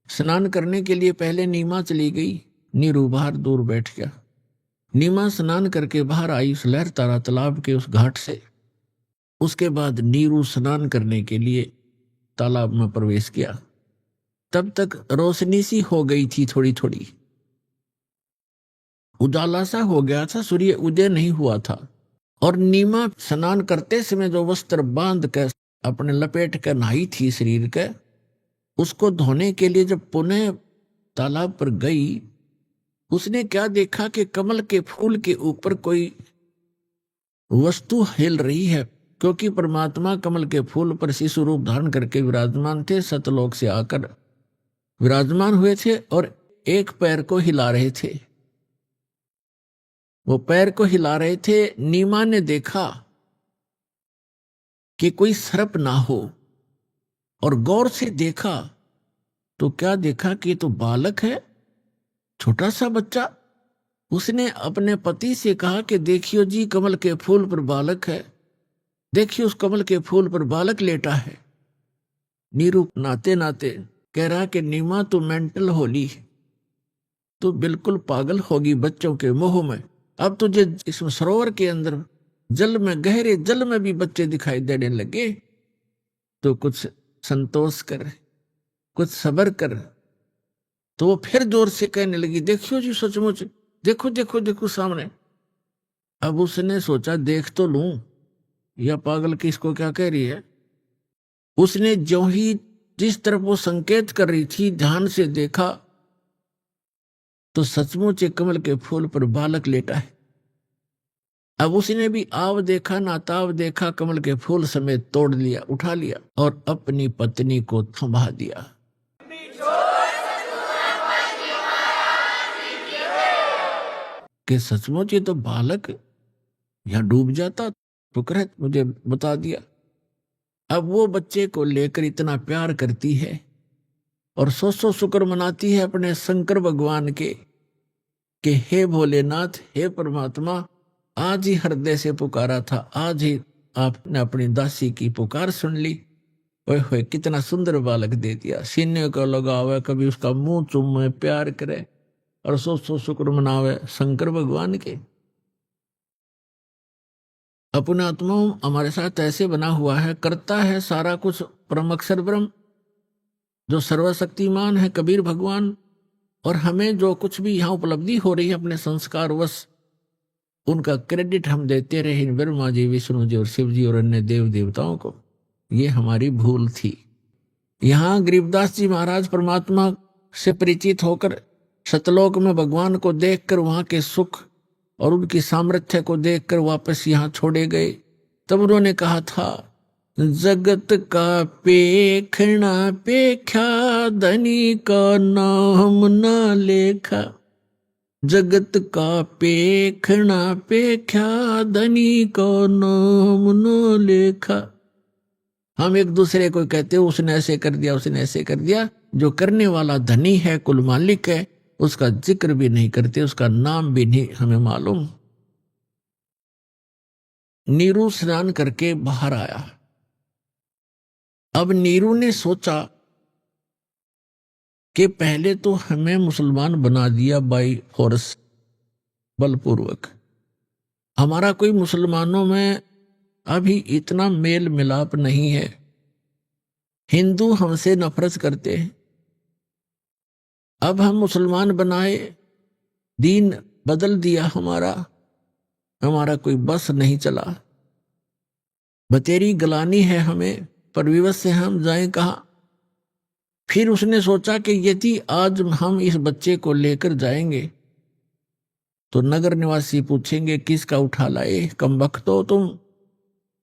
स्नान करने के लिए पहले नीमा चली गई, नीरू बाहर दूर बैठ गया। नीमा स्नान करके बाहर आई उस लहर तारा तालाब के उस घाट से। उसके बाद नीरू स्नान करने के लिए तालाब में प्रवेश किया। तब तक रोशनी सी हो गई थी, थोड़ी थोड़ी उजाला सा हो गया था, सूर्य उदय नहीं हुआ था। और नीमा स्नान करते समय जो वस्त्र बांध कर अपने लपेट कर नहाई थी शरीर के, उसको धोने के लिए जब पुनः तालाब पर गई, उसने क्या देखा कि कमल के फूल के ऊपर कोई वस्तु हिल रही है, क्योंकि परमात्मा कमल के फूल पर शिशु रूप धारण करके विराजमान थे, सतलोक से आकर विराजमान हुए थे और एक पैर को हिला रहे थे। वो पैर को हिला रहे थे। नीमा ने देखा कि कोई सर्प ना हो, और गौर से देखा तो क्या देखा कि तो बालक है, छोटा सा बच्चा। उसने अपने पति से कहा कि देखियो जी, कमल के फूल पर बालक है, देखिए उस कमल के फूल पर बालक लेटा है। नीरू नाते नाते कह रहा कि नीमा तू मेंटल होली, तू बिल्कुल पागल होगी बच्चों के मोह में। अब तुझे इस सरोवर के अंदर जल में, गहरे जल में भी बच्चे दिखाई देने लगे, तो कुछ संतोष कर, कुछ सब्र कर। तो वो फिर जोर से कहने लगी, देखियो जी सचमुच, देखो देखो देखो सामने। अब उसने सोचा देख तो लूं, या पागल किसको क्या कह रही है। उसने ज्यों ही जिस तरफ वो संकेत कर रही थी ध्यान से देखा, तो सचमुच कमल के फूल पर बालक लेटा है। अब उसने भी आव देखा ना ताव देखा, कमल के फूल समेत तोड़ लिया, उठा लिया और अपनी पत्नी को थमा दिया। कि सचमुच ये तो बालक यहां डूब जाता, शुक्र है मुझे बता दिया। अब वो बच्चे को लेकर इतना प्यार करती है और सौ शुक्र मनाती है अपने शंकर भगवान के कि हे भोलेनाथ, हे परमात्मा, आज ही हृदय से पुकारा था, आज ही आपने अपनी दासी की पुकार सुन ली। ओए होए, कितना सुंदर बालक दे दिया। सीने को लगावे, कभी उसका मुंह चूमे, प्यार करे और सौ शुक्र मनावे शंकर भगवान के। अपने आत्मा हमारे साथ ऐसे बना हुआ है, करता है सारा कुछ परम अक्षर ब्रह्म जो सर्वशक्तिमान है कबीर भगवान। और हमें जो कुछ भी यहाँ उपलब्धि हो रही है अपने संस्कार वश, उनका क्रेडिट हम देते रहे ब्रह्मा जी, विष्णु जी और शिव जी और अन्य देव देवताओं को। ये हमारी भूल थी। यहाँ गरीबदास जी महाराज परमात्मा से परिचित होकर सतलोक में भगवान को देखकर, वहां के सुख और उनकी सामर्थ्य को देखकर वापस यहाँ छोड़े गए। तब उन्होंने कहा था, जगत का पेखना पेख्या, धनी का नाम न लेखा। जगत का पेखना पेख्या, धनी का नाम न लेखा। हम एक दूसरे को कहते हो उसने ऐसे कर दिया, उसने ऐसे कर दिया। जो करने वाला धनी है, कुल मालिक है, उसका जिक्र भी नहीं करते, उसका नाम भी नहीं हमें मालूम। नीरू स्नान करके बाहर आया। अब नीरू ने सोचा कि पहले तो हमें मुसलमान बना दिया बाई फोर्स, बलपूर्वक। हमारा कोई मुसलमानों में अभी इतना मेल मिलाप नहीं है। हिंदू हमसे नफरत करते हैं। अब हम मुसलमान बनाए, दीन बदल दिया हमारा कोई बस नहीं चला। बतेरी गलानी है हमें, पर विवश से हम जाएं कहाँ। फिर उसने सोचा कि यदि आज हम इस बच्चे को लेकर जाएंगे तो नगर निवासी पूछेंगे किसका उठा लाए, कमबख्त हो तुम,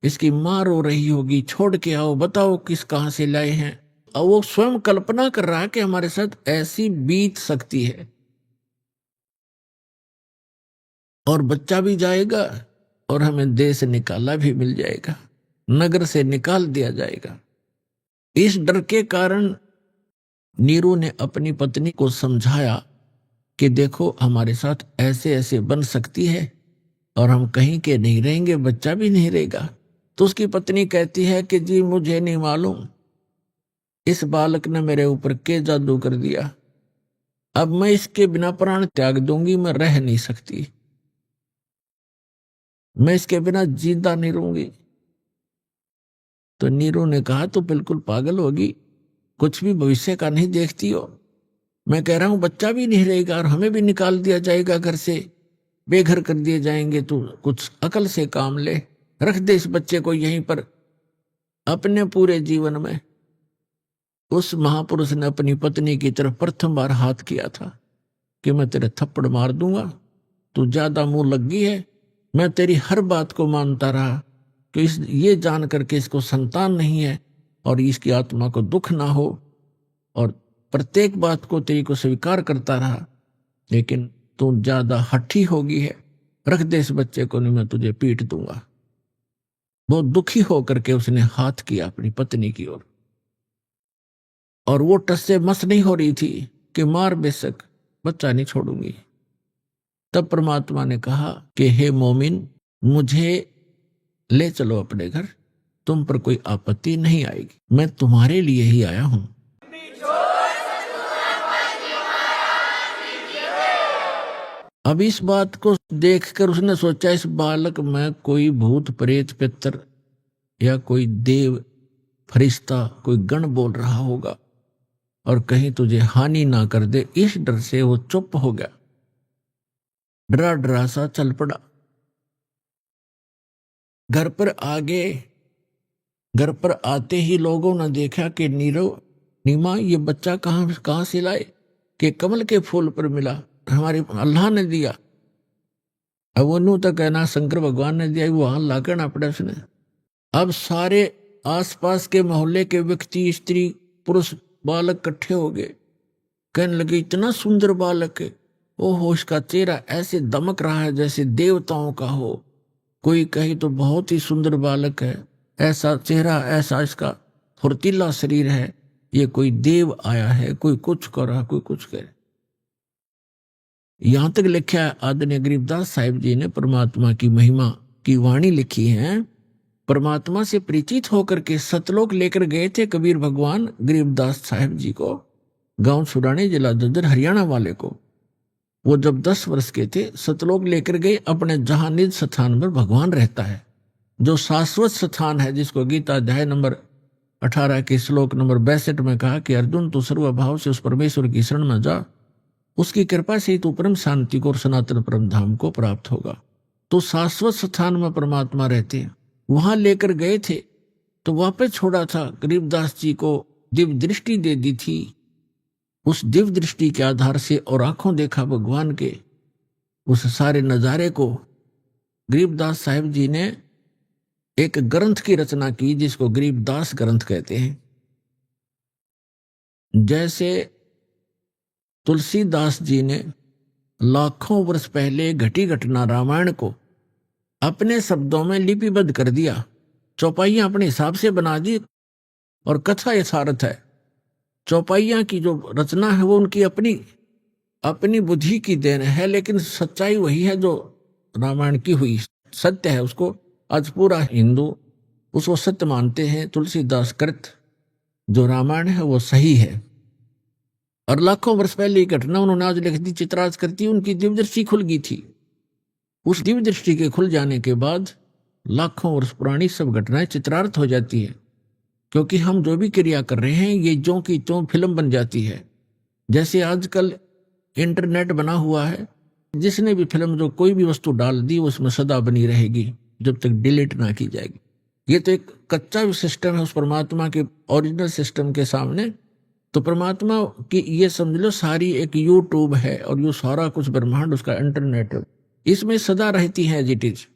इसकी मां रो रही होगी, छोड़ के आओ, बताओ किस कहां से लाए हैं। और वो स्वयं कल्पना कर रहा है कि हमारे साथ ऐसी बीत सकती है। और बच्चा भी जाएगा और हमें देश निकाला भी मिल जाएगा, नगर से निकाल दिया जाएगा। इस डर के कारण नीरू ने अपनी पत्नी को समझाया कि देखो हमारे साथ ऐसे ऐसे बन सकती है और हम कहीं के नहीं रहेंगे, बच्चा भी नहीं रहेगा। तो उसकी पत्नी कहती है कि जी मुझे नहीं मालूम इस बालक ने मेरे ऊपर के जादू कर दिया, अब मैं इसके बिना प्राण त्याग दूंगी, मैं रह नहीं सकती, मैं इसके बिना जिंदा नहीं रहूंगी। तो नीरू ने कहा तो बिल्कुल पागल होगी, कुछ भी भविष्य का नहीं देखती हो। मैं कह रहा हूं बच्चा भी नहीं रहेगा और हमें भी निकाल दिया जाएगा, घर से बेघर कर दिए जाएंगे। तो कुछ अकल से काम ले, रख दे इस बच्चे को यहीं पर। अपने पूरे जीवन में उस महापुरुष ने अपनी पत्नी की तरफ प्रथम बार हाथ किया था कि मैं तेरे थप्पड़ मार दूंगा, तू ज्यादा मुंह लग गई है। मैं तेरी हर बात को मानता रहा कि ये जान करके इसको संतान नहीं है और इसकी आत्मा को दुख ना हो, और प्रत्येक बात को तेरी को स्वीकार करता रहा, लेकिन तू ज्यादा हठी हो गई है, रख दे इस बच्चे को, नहीं मैं तुझे पीट दूंगा। बहुत दुखी होकर के उसने हाथ किया अपनी पत्नी की ओर, और वो टस से मस नहीं हो रही थी कि मार बेशक बच्चा नहीं छोड़ूंगी। तब परमात्मा ने कहा कि हे मोमिन, मुझे ले चलो अपने घर, तुम पर कोई आपत्ति नहीं आएगी, मैं तुम्हारे लिए ही आया हूं। अब इस बात को देखकर उसने सोचा इस बालक में कोई भूत प्रेत पितर या कोई देव फरिश्ता कोई गण बोल रहा होगा और कहीं तुझे हानि ना कर दे। इस डर से वो चुप हो गया, डरा डरा सा चल पड़ा। घर पर आते ही लोगों ने देखा कि नीमा ये बच्चा कहां से लाए, कि कमल के फूल पर मिला, हमारे अल्लाह ने दिया। अब वो नू तो कहना शंकर भगवान ने दिया, वो वहां ला करना पड़ा उसने। अब सारे आसपास के मोहल्ले के व्यक्ति, स्त्री पुरुष बालक इकट्ठे हो गए, कहने लगे इतना सुंदर बालक है, ओहो इसका चेहरा ऐसे दमक रहा है जैसे देवताओं का हो। कोई कहे तो बहुत ही सुंदर बालक है, ऐसा चेहरा, ऐसा इसका फुर्तीला शरीर है, ये कोई देव आया है, कोई कुछ कर रहा, कोई कुछ करे। यहां तक लिखा है आदरणीय गरीबदास साहिब जी ने परमात्मा की महिमा की वाणी लिखी है। परमात्मा से परिचित होकर के सतलोक लेकर गए थे कबीर भगवान गरीबदास साहिब जी को, गांव सुराने जिला ददर हरियाणा वाले को। वो जब 10 वर्ष के थे सतलोक लेकर गए, अपने जहां निज स्थान पर भगवान रहता है। जो शाश्वत स्थान है, जिसको गीता अध्याय नंबर 18 के श्लोक नंबर 62 में कहा कि अर्जुन तू सर्वभाव से उस परमेश्वर की शरण में जा, उसकी कृपा से ही तू परम शांति को और सनातन परम धाम को प्राप्त होगा। तो शाश्वत स्थान में परमात्मा रहते हैं, वहां लेकर गए थे तो वापस छोड़ा था। गरीबदास जी को दिव्य दृष्टि दे दी थी, उस दिव्य दृष्टि के आधार से और आंखों देखा भगवान के उस सारे नजारे को, गरीबदास साहिब जी ने एक ग्रंथ की रचना की जिसको गरीबदास ग्रंथ कहते हैं। जैसे तुलसीदास जी ने लाखों वर्ष पहले घटी घटना रामायण को अपने शब्दों में लिपिबद्ध कर दिया, चौपाइयां अपने हिसाब से बना दी और कथा यथार्थ है। चौपाइयां की जो रचना है वो उनकी अपनी बुद्धि की देन है, लेकिन सच्चाई वही है जो रामायण की हुई सत्य है। उसको आज पूरा हिंदू उसको सत्य मानते हैं। तुलसीदास कृत जो रामायण है वो सही है, और लाखों वर्ष पहले की घटना उन्होंने आज लिख दी, चित्रार्थ करती। उनकी दिव्य दृष्टि खुल गई थी। उस दिव्य दृष्टि के खुल जाने के बाद लाखों वर्ष पुरानी सब घटनाएं चित्रार्थ हो जाती है, क्योंकि हम जो भी क्रिया कर रहे हैं ये ज्यों की त्यों फिल्म बन जाती है। जैसे आजकल इंटरनेट बना हुआ है, जिसने भी फिल्म जो कोई भी वस्तु डाल दी उसमें सदा बनी रहेगी जब तक डिलीट ना की जाएगी। ये तो एक कच्चा सिस्टम है उस परमात्मा के ओरिजिनल सिस्टम के सामने। तो परमात्मा की ये समझ लो सारी एक यूट्यूब है और ये सारा कुछ ब्रह्मांड उसका इंटरनेट है, इसमें सदा रहती है एज इट इज।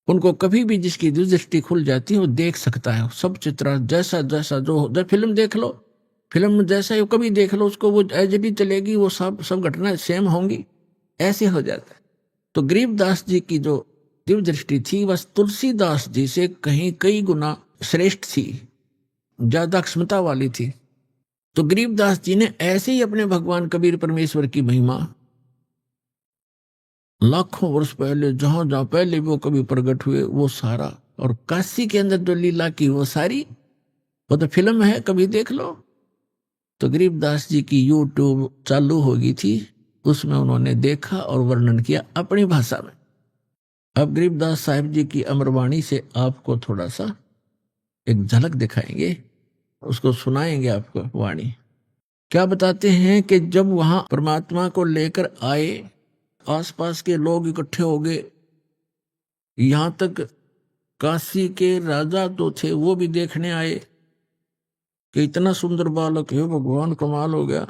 उनको कभी भी जिसकी दृष्टि खुल जाती है वो देख सकता है सब चित्र, जैसा जैसा जो फिल्म देख लो, फिल्म जैसा ही कभी देख लो उसको, वो एज इट इज चलेगी, वो सब घटनाएं सेम होंगी, ऐसे हो जाता है। तो गरीबदास जी की जो दिव्य दृष्टि थी वह तुलसीदास जी से कहीं कई गुना श्रेष्ठ थी, ज्यादा क्षमता वाली थी। तो गरीबदास जी ने ऐसे ही अपने भगवान कबीर परमेश्वर की महिमा लाखों वर्ष पहले जहां जहां पहले वो कभी प्रकट हुए वो सारा, और काशी के अंदर जो लीला की वो सारी, वो तो फिल्म है, कभी देख लो। तो गरीबदास जी की यूट्यूब चालू हो गई थी, उसमें उन्होंने देखा और वर्णन किया अपनी भाषा में। अब गरीबदास साहिब जी की अमरवाणी से आपको थोड़ा सा एक झलक दिखाएंगे, उसको सुनाएंगे आपको वाणी। क्या बताते हैं कि जब वहां परमात्मा को लेकर आए, आसपास के लोग इकट्ठे हो गए, यहां तक काशी के राजा तो थे वो भी देखने आए कि इतना सुंदर बालक है, भगवान कमाल हो गया।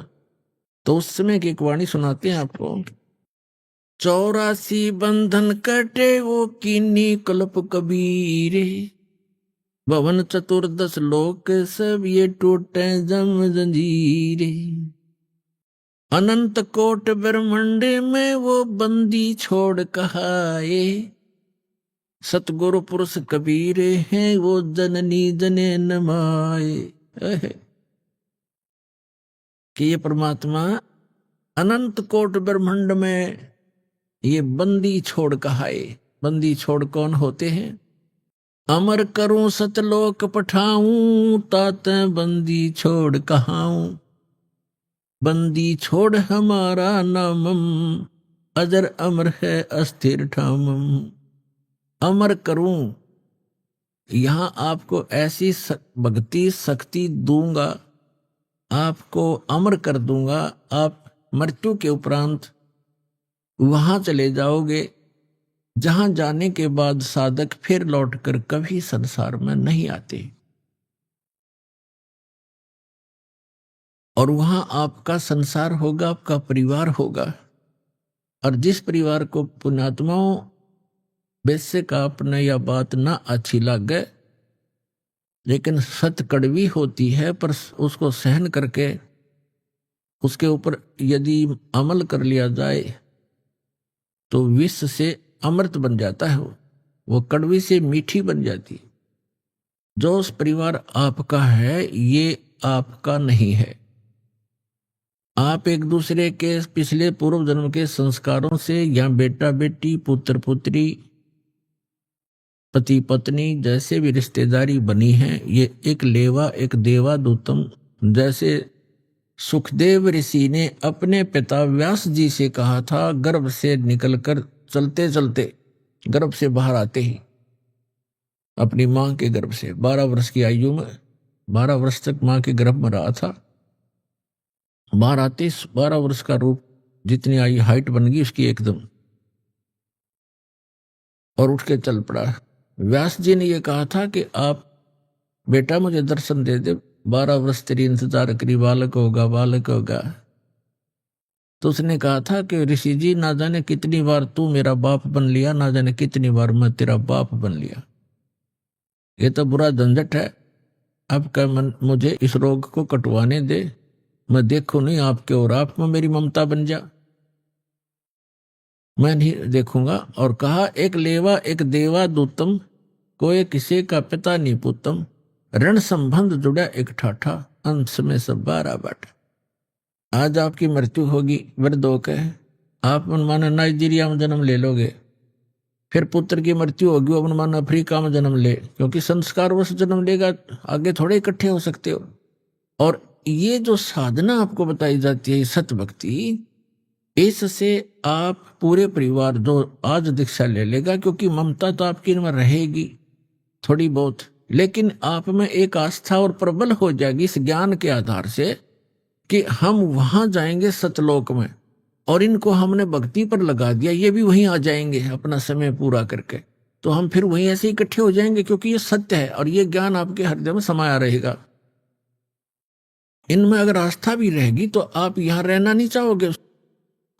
तो उस समय की एक वाणी सुनाते हैं आपको। 84 बंधन कटे वो कीनी कल्प कबीरे, भवन चतुर्दश लोक सब ये टूटे जम जंजीरे, अनंत कोट ब्रह्मांड में वो बंदी छोड़ कहाए, सतगुरु पुरुष कबीरे हैं वो जननी जने नमाए। कि ये परमात्मा अनंत कोट ब्रह्मांड में ये बंदी छोड़ कहाए। बंदी छोड़ कौन होते हैं? अमर करूं सतलोक पठाऊं, तात बंदी छोड़ कहाऊं, बंदी छोड़ हमारा नामम, अजर अमर है अस्थिर ठामम। अमर करूं, यहां आपको ऐसी भक्ति शक्ति दूंगा, आपको अमर कर दूंगा। आप मृत्यु के उपरांत वहां चले जाओगे जहां जाने के बाद साधक फिर लौटकर कभी संसार में नहीं आते, और वहां आपका संसार होगा, आपका परिवार होगा। और जिस परिवार को पुण्यात्माओं वैसे का अपने या बात ना अच्छी लगे, लेकिन सत्य कड़वी होती है, पर उसको सहन करके उसके ऊपर यदि अमल कर लिया जाए तो विष से अमृत बन जाता है, वो कड़वी से मीठी बन जाती है। जो उस परिवार आपका है ये आपका नहीं है। आप एक दूसरे के पिछले पूर्व जन्म के संस्कारों से या बेटा बेटी, पुत्र पुत्री, पति पत्नी जैसे भी रिश्तेदारी बनी है, ये एक लेवा एक देवा दूतम। जैसे सुखदेव ऋषि ने अपने पिता व्यास जी से कहा था, गर्भ से निकलकर चलते चलते गर्भ से बाहर आते ही अपनी माँ के गर्भ से 12 वर्ष की आयु में 12 वर्ष तक माँ के गर्भ में रहा था। बाहर आते 12 वर्ष का रूप, जितनी आई हाइट बन गई उसकी एकदम, और उठ के चल पड़ा। व्यास जी ने यह कहा था कि आप बेटा मुझे दर्शन दे दे, 12 वर्ष तेरी इंतजार करी, बालक होगा बालक होगा। तो उसने कहा था कि ऋषि जी, ना जाने कितनी बार तू मेरा बाप बन लिया, ना जाने कितनी बार मैं तेरा बाप बन लिया। ये तो बुरा झंझट है। अब क्या मुझे इस रोग को कटवाने दे, मैं देखूं नहीं आपके, और आप में मेरी ममता बन जा, मैं नहीं देखूंगा। और कहा, एक लेवा एक देवा दूतम, कोई किसी का पिता नहीं पुतम, ऋण संबंध जुड़ा एक ठाठा, अंश में सब 12 बाटा। आज आपकी मृत्यु होगी वृद्ध होकर, आप मनमाना नाइजीरिया में जन्म ले लोगे, फिर पुत्र की मृत्यु होगी वो मनमाना अफ्रीका में जन्म ले, क्योंकि संस्कारवश जन्म लेगा, आगे थोड़े इकट्ठे हो सकते हो। और ये जो साधना आपको बताई जाती है सत भक्ति, इससे आप पूरे परिवार जो आज दीक्षा ले लेगा, क्योंकि ममता तो आपकी में रहेगी थोड़ी बहुत, लेकिन आप में एक आस्था और प्रबल हो जाएगी इस ज्ञान के आधार से कि हम वहां जाएंगे सतलोक में, और इनको हमने भक्ति पर लगा दिया, ये भी वहीं आ जाएंगे अपना समय पूरा करके, तो हम फिर वहीं ऐसे इकट्ठे हो जाएंगे, क्योंकि ये सत्य है और ये ज्ञान आपके हृदय में समाया रहेगा। इनमें अगर आस्था भी रहेगी तो आप यहां रहना नहीं चाहोगे।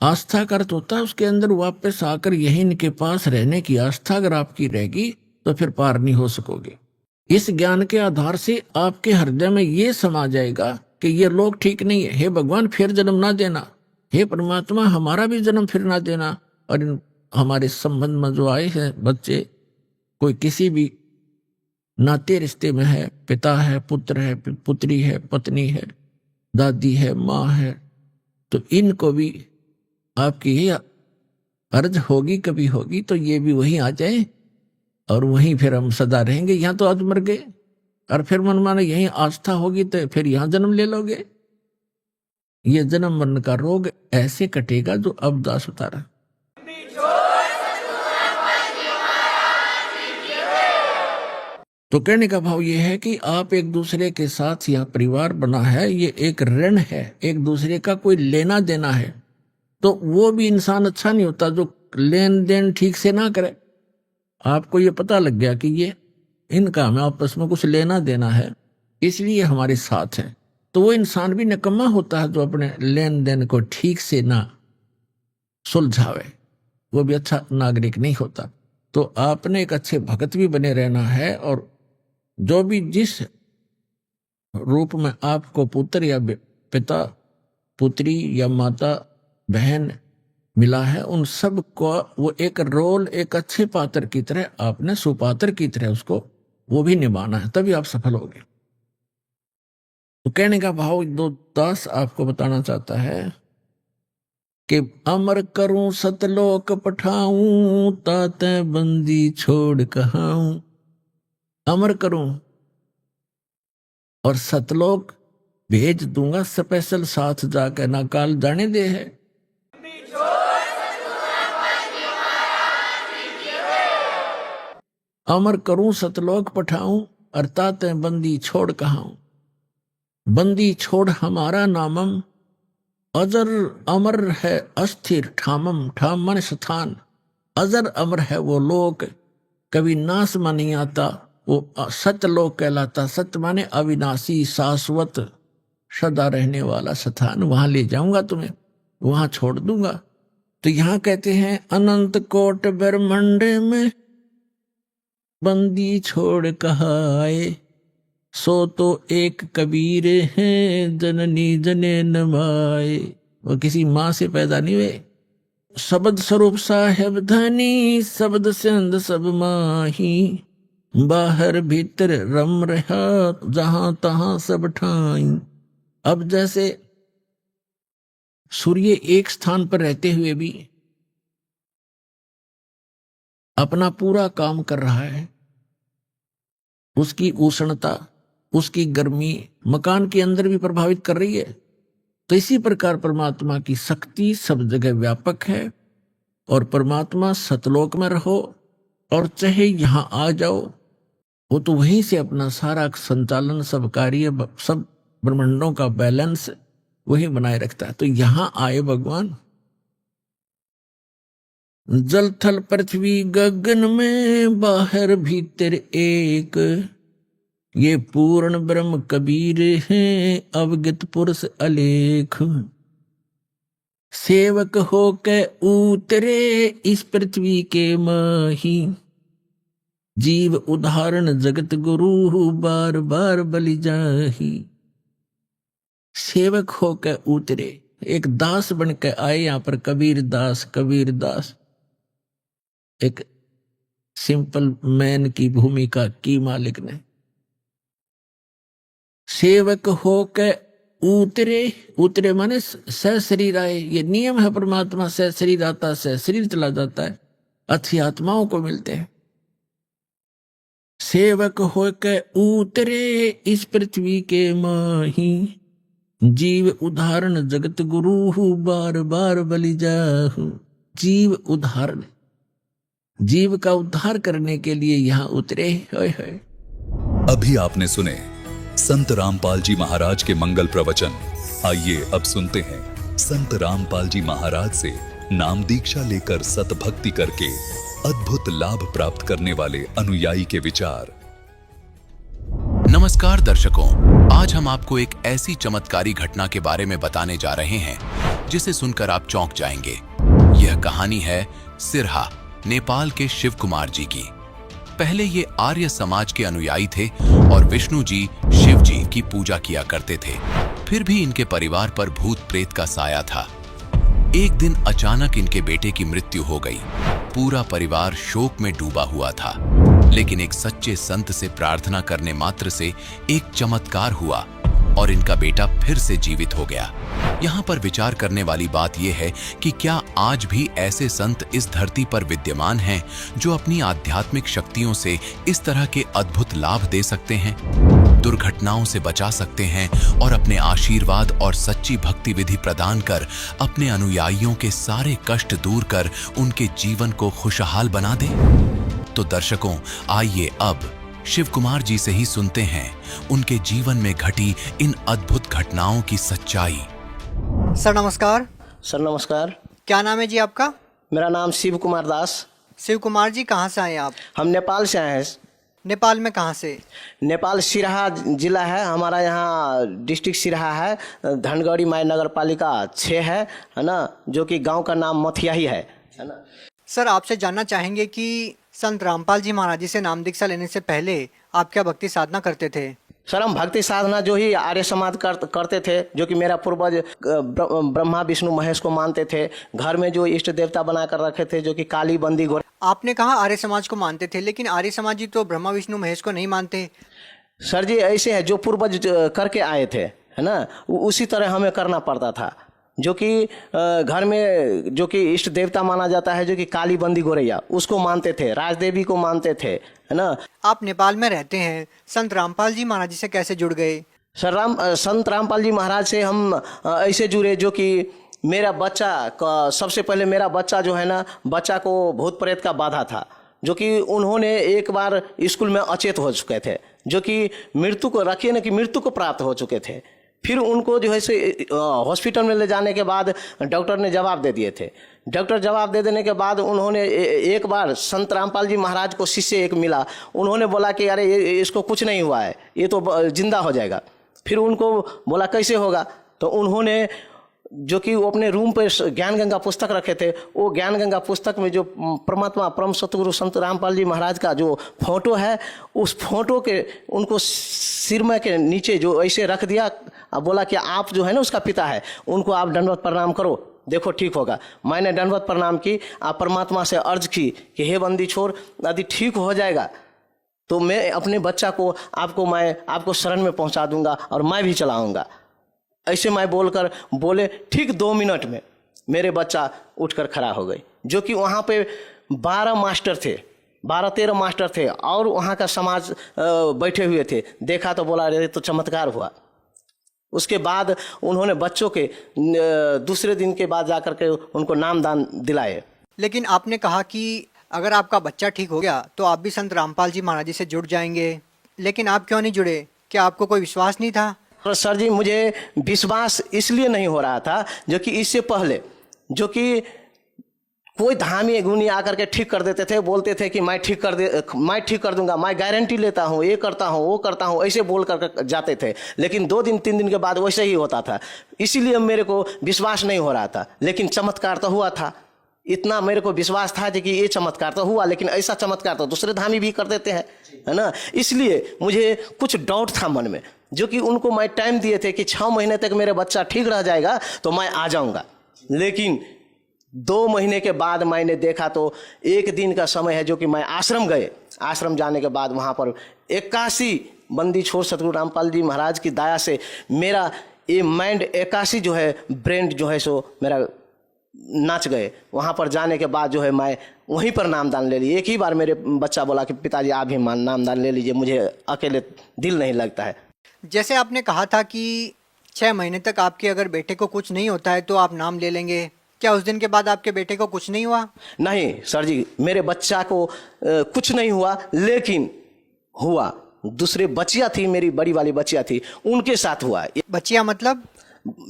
आस्था का अर्थ होता है उसके अंदर वापस आकर यही इनके पास रहने की आस्था अगर आपकी रहेगी तो फिर पार नहीं हो सकोगे। इस ज्ञान के आधार से आपके हृदय में ये समा जाएगा कि ये लोग ठीक नहीं है, हे भगवान फिर जन्म ना देना, हे परमात्मा हमारा भी जन्म फिर ना देना। और इन हमारे संबंध में जो आए हैं बच्चे, कोई किसी भी नाते रिश्ते में है, पिता है, पुत्र है, पुत्री है, पत्नी है, दादी है, माँ है, तो इनको भी आपकी ये अर्ज होगी, कभी होगी तो ये भी वहीं आ जाए और वहीं फिर हम सदा रहेंगे। यहाँ तो आज मर गए और फिर मन माने यहीं आस्था होगी तो फिर यहाँ जन्म ले लोगे। ये जन्म मरण का रोग ऐसे कटेगा जो अब दास उतारा। तो कहने का भाव ये है कि आप एक दूसरे के साथ यह परिवार बना है, ये एक ऋण है, एक दूसरे का कोई लेना देना है। तो वो भी इंसान अच्छा नहीं होता जो लेन देन ठीक से ना करे। आपको ये पता लग गया कि ये इनका हमें आपस में कुछ लेना देना है, इसलिए हमारे साथ है, तो वो इंसान भी निकम्मा होता है जो अपने लेन देन को ठीक से ना सुलझावे, वो भी अच्छा नागरिक नहीं होता। तो आपने एक अच्छे भगत भी बने रहना है, और जो भी जिस रूप में आपको पुत्र या पिता, पुत्री या माता, बहन मिला है, उन सब को वो एक रोल एक अच्छे पात्र की तरह आपने सुपात्र की तरह उसको वो भी निभाना है, तभी आप सफल होगे। तो कहने का भाव दो दास आपको बताना चाहता है कि अमर करूं सतलोक पठाऊं, ताते बंदी छोड़ कहाऊं। अमर करूं और सतलोक भेज दूंगा, स्पेशल साथ जाकर ना काल जाने दे है। अमर करूं सतलोक पठाऊं, अर्थात बंदी छोड़ कहाऊं। बंदी छोड़ हमारा नामम, अजर अमर है अस्थिर ठामम। ठाम मन स्थान, अजर अमर है वो लोक, कभी नाश में नहीं आता, वो सतलोक कहलाता। सत्य माने अविनाशी, शाश्वत, सदा रहने वाला स्थान, वहां ले जाऊंगा तुम्हें, वहां छोड़ दूंगा। तो यहां कहते हैं अनंत कोट ब्रह्मांड में बंदी छोड़ कहाए, सो तो एक कबीर हैं जननी जने नमाए। वो किसी माँ से पैदा नहीं हुए। शब्द स्वरूप साहेब धनी, शब्द सिंध सब माही, बाहर भीतर रम रहा, जहां तहां सब ठाई। अब जैसे सूर्य एक स्थान पर रहते हुए भी अपना पूरा काम कर रहा है, उसकी उष्णता, उसकी गर्मी मकान के अंदर भी प्रभावित कर रही है, तो इसी प्रकार परमात्मा की शक्ति सब जगह व्यापक है। और परमात्मा सतलोक में रहो और चाहे यहां आ जाओ, वो तो वहीं से अपना सारा संचालन, सब कार्य, सब ब्रह्मांडों का बैलेंस वही बनाए रखता है। तो यहां आए भगवान, जल थल पृथ्वी गगन में बाहर भीतर एक, ये पूर्ण ब्रह्म कबीर हैं अवगत पुरुष अलेख। सेवक हो के उतरे इस पृथ्वी के माही, जीव उदाहरण जगत गुरु बार बार बलि जाही। सेवक हो के उतरे, एक दास बन के आए यहां पर कबीर दास। कबीर दास एक सिंपल मैन की भूमिका की मालिक ने। सेवक हो के उतरे, उतरे माने सह शरीर आए। ये नियम है परमात्मा, सह शरीर आता, सह शरीर चला जाता है, अथी आत्माओं को मिलते हैं। सेवक हो के उतरे इस पृथ्वी के माही, जीव उदाहरण जगत गुरु बार बार बलि जाहु। जीव उदाहरण, जीव का उद्धार करने के लिए यहां उतरे। होय होय। अभी आपने सुने संत रामपाल जी महाराज के मंगल प्रवचन। आइए अब सुनते हैं संत रामपाल जी महाराज से नाम दीक्षा लेकर सतभक्ति करके अद्भुत लाभ प्राप्त करने वाले अनुयायी के विचार। नमस्कार दर्शकों, आज हम आपको एक ऐसी चमत्कारी घटना के बारे में बताने जा रहे हैं जिसे सुनकर आप चौंक जाएंगे। यह कहानी है सिरहा, नेपाल के शिव कुमार जी की। पहले ये आर्य समाज के अनुयायी थे और विष्णु जी, शिव जी की पूजा किया करते थे। फिर भी इनके परिवार पर भूत प्रेत का साया था। एक दिन अचानक इनके बेटे की मृत्यु हो गई। पूरा परिवार शोक में डूबा हुआ था, लेकिन एक सच्चे संत से प्रार्थना करने मात्र से एक चमत्कार हुआ और इनका बेटा फिर से जीवित हो गया। यहाँ पर विचार करने वाली बात यह है कि क्या आज भी ऐसे संत इस धरती पर विद्यमान हैं जो अपनी आध्यात्मिक शक्तियों से इस तरह के अद्भुत लाभ दे सकते हैं, दुर्घटनाओं से बचा सकते हैं और अपने आशीर्वाद और सच्ची भक्ति विधि प्रदान कर अपने अनुयायियों के सारे कष्ट दूर कर उनके जीवन को खुशहाल बना दे? तो दर्शकों, आइए अब शिव कुमार जी से ही सुनते हैं उनके जीवन में घटी इन अद्भुत घटनाओं की सच्चाई। सर नमस्कार। सर नमस्कार। क्या नाम है जी आपका? मेरा नाम शिव कुमार दास। शिव कुमार जी, कहाँ से आए आप? हम नेपाल से आए हैं। नेपाल में कहाँ से? नेपाल सिरहा जिला है हमारा, यहाँ डिस्ट्रिक्ट सिरहा है, धनगढ़ी माई नगर पालिका 6 है ना, जो कि गांव का नाम मथिया ही है ना। सर आपसे जानना चाहेंगे कि संत रामपाल जी महाराज जी से नाम दीक्षा लेने से पहले आप क्या भक्ति साधना करते थे? सर हम भक्ति साधना जो ही आर्य समाज करते थे, जो कि मेरा पूर्वज ब्रह्मा विष्णु महेश को मानते थे। घर में जो इष्ट देवता बनाकर रखे थे, जो कि काली बंदी गोर। आपने कहा आर्य समाज को मानते थे, लेकिन आर्य समाज जी तो ब्रह्मा विष्णु महेश को नहीं मानते। सर जी ऐसे है, जो पूर्वज करके आए थे है ना, उसी तरह हमें करना पड़ता था। जो कि घर में जो कि इष्ट देवता माना जाता है, जो कि काली बंदी गोरैया, उसको मानते थे, राजदेवी को मानते थे है ना। आप नेपाल में रहते हैं, संत रामपाल जी महाराज जी से कैसे जुड़ गए? सर संत रामपाल जी महाराज से हम ऐसे जुड़े, जो कि मेरा बच्चा का, सबसे पहले मेरा बच्चा जो है ना, बच्चा को भूत प्रेत का बाधा था, जो कि उन्होंने एक बार स्कूल में अचेत हो चुके थे, जो कि मृत्यु को रखिए ना कि मृत्यु को प्राप्त हो चुके थे। फिर उनको जो है से हॉस्पिटल में ले जाने के बाद डॉक्टर ने जवाब दे दिए थे। डॉक्टर जवाब दे देने के बाद उन्होंने एक बार संत रामपाल जी महाराज को शिष्य एक मिला, उन्होंने बोला कि अरे इसको कुछ नहीं हुआ है, ये तो जिंदा हो जाएगा। फिर उनको बोला कैसे होगा, तो उन्होंने जो कि वो अपने रूम पे ज्ञान गंगा पुस्तक रखे थे, वो ज्ञान गंगा पुस्तक में जो परमात्मा परम सतगुरु संत रामपाल जी महाराज का जो फोटो है, उस फोटो के उनको सिर में के नीचे जो ऐसे रख दिया, बोला कि आप जो है ना उसका पिता है, उनको आप दंडवत प्रणाम करो, देखो ठीक होगा। मैंने दंडवत प्रणाम की, आप परमात्मा से अर्ज की कि हे बंदी छोड़, यदि ठीक हो जाएगा तो मैं अपने बच्चा को आपको शरण में पहुंचा दूंगा और मैं भी चलाऊंगा। ऐसे मैं बोले ठीक 2 मिनट में मेरे बच्चा उठकर खड़ा हो गई। जो कि वहाँ पे 12 मास्टर थे, 12-13 मास्टर थे और वहाँ का समाज बैठे हुए थे। देखा तो बोला अरे तो चमत्कार हुआ। उसके बाद उन्होंने बच्चों के दूसरे दिन के बाद जाकर के उनको नामदान दिलाए। लेकिन आपने कहा कि अगर आपका बच्चा ठीक हो गया तो आप भी संत रामपाल जी महाराज जी से जुड़ जाएंगे, लेकिन आप क्यों नहीं जुड़े? क्या आपको कोई विश्वास नहीं था? तो सर जी, मुझे विश्वास इसलिए नहीं हो रहा था जो कि इससे पहले जो कि कोई धामी गुनी आकर के ठीक कर देते थे, बोलते थे कि मैं ठीक कर दूंगा, मैं गारंटी लेता हूँ, ये करता हूँ, वो करता हूँ, ऐसे बोल कर जाते थे। लेकिन 2 दिन 3 दिन के बाद वैसे ही होता था, इसीलिए मेरे को विश्वास नहीं हो रहा था। लेकिन चमत्कार तो हुआ था, इतना मेरे को विश्वास था कि ये चमत्कार तो हुआ, लेकिन ऐसा चमत्कार तो दूसरे धामी भी कर देते हैं, है ना। इसलिए मुझे कुछ डाउट था मन में, जो कि उनको मैं टाइम दिए थे कि 6 महीने तक मेरे बच्चा ठीक रह जाएगा तो मैं आ जाऊंगा। लेकिन 2 महीने के बाद मैंने देखा तो 1 दिन का समय है जो कि मैं आश्रम गए। आश्रम जाने के बाद वहाँ पर 81 बंदी छोड़ सतगुरु रामपाल जी महाराज की दया से मेरा ये माइंड 81 जो है ब्रेन जो है सो मेरा नाच गए। वहाँ पर जाने के बाद जो है मैं वहीं पर नामदान ले लिए। एक ही बार मेरे बच्चा बोला कि पिताजी आप भी नामदान ले लीजिए, मुझे अकेले दिल नहीं लगता है। जैसे आपने कहा था कि 6 महीने तक आपके अगर बेटे को कुछ नहीं होता है तो आप नाम ले लेंगे, क्या उस दिन के बाद आपके बेटे को कुछ नहीं हुआ? नहीं सर जी, मेरे बच्चा को कुछ नहीं हुआ, लेकिन हुआ दूसरे बच्चियाँ थी, मेरी बड़ी वाली बच्चियाँ थी, उनके साथ हुआ। बच्चियाँ मतलब?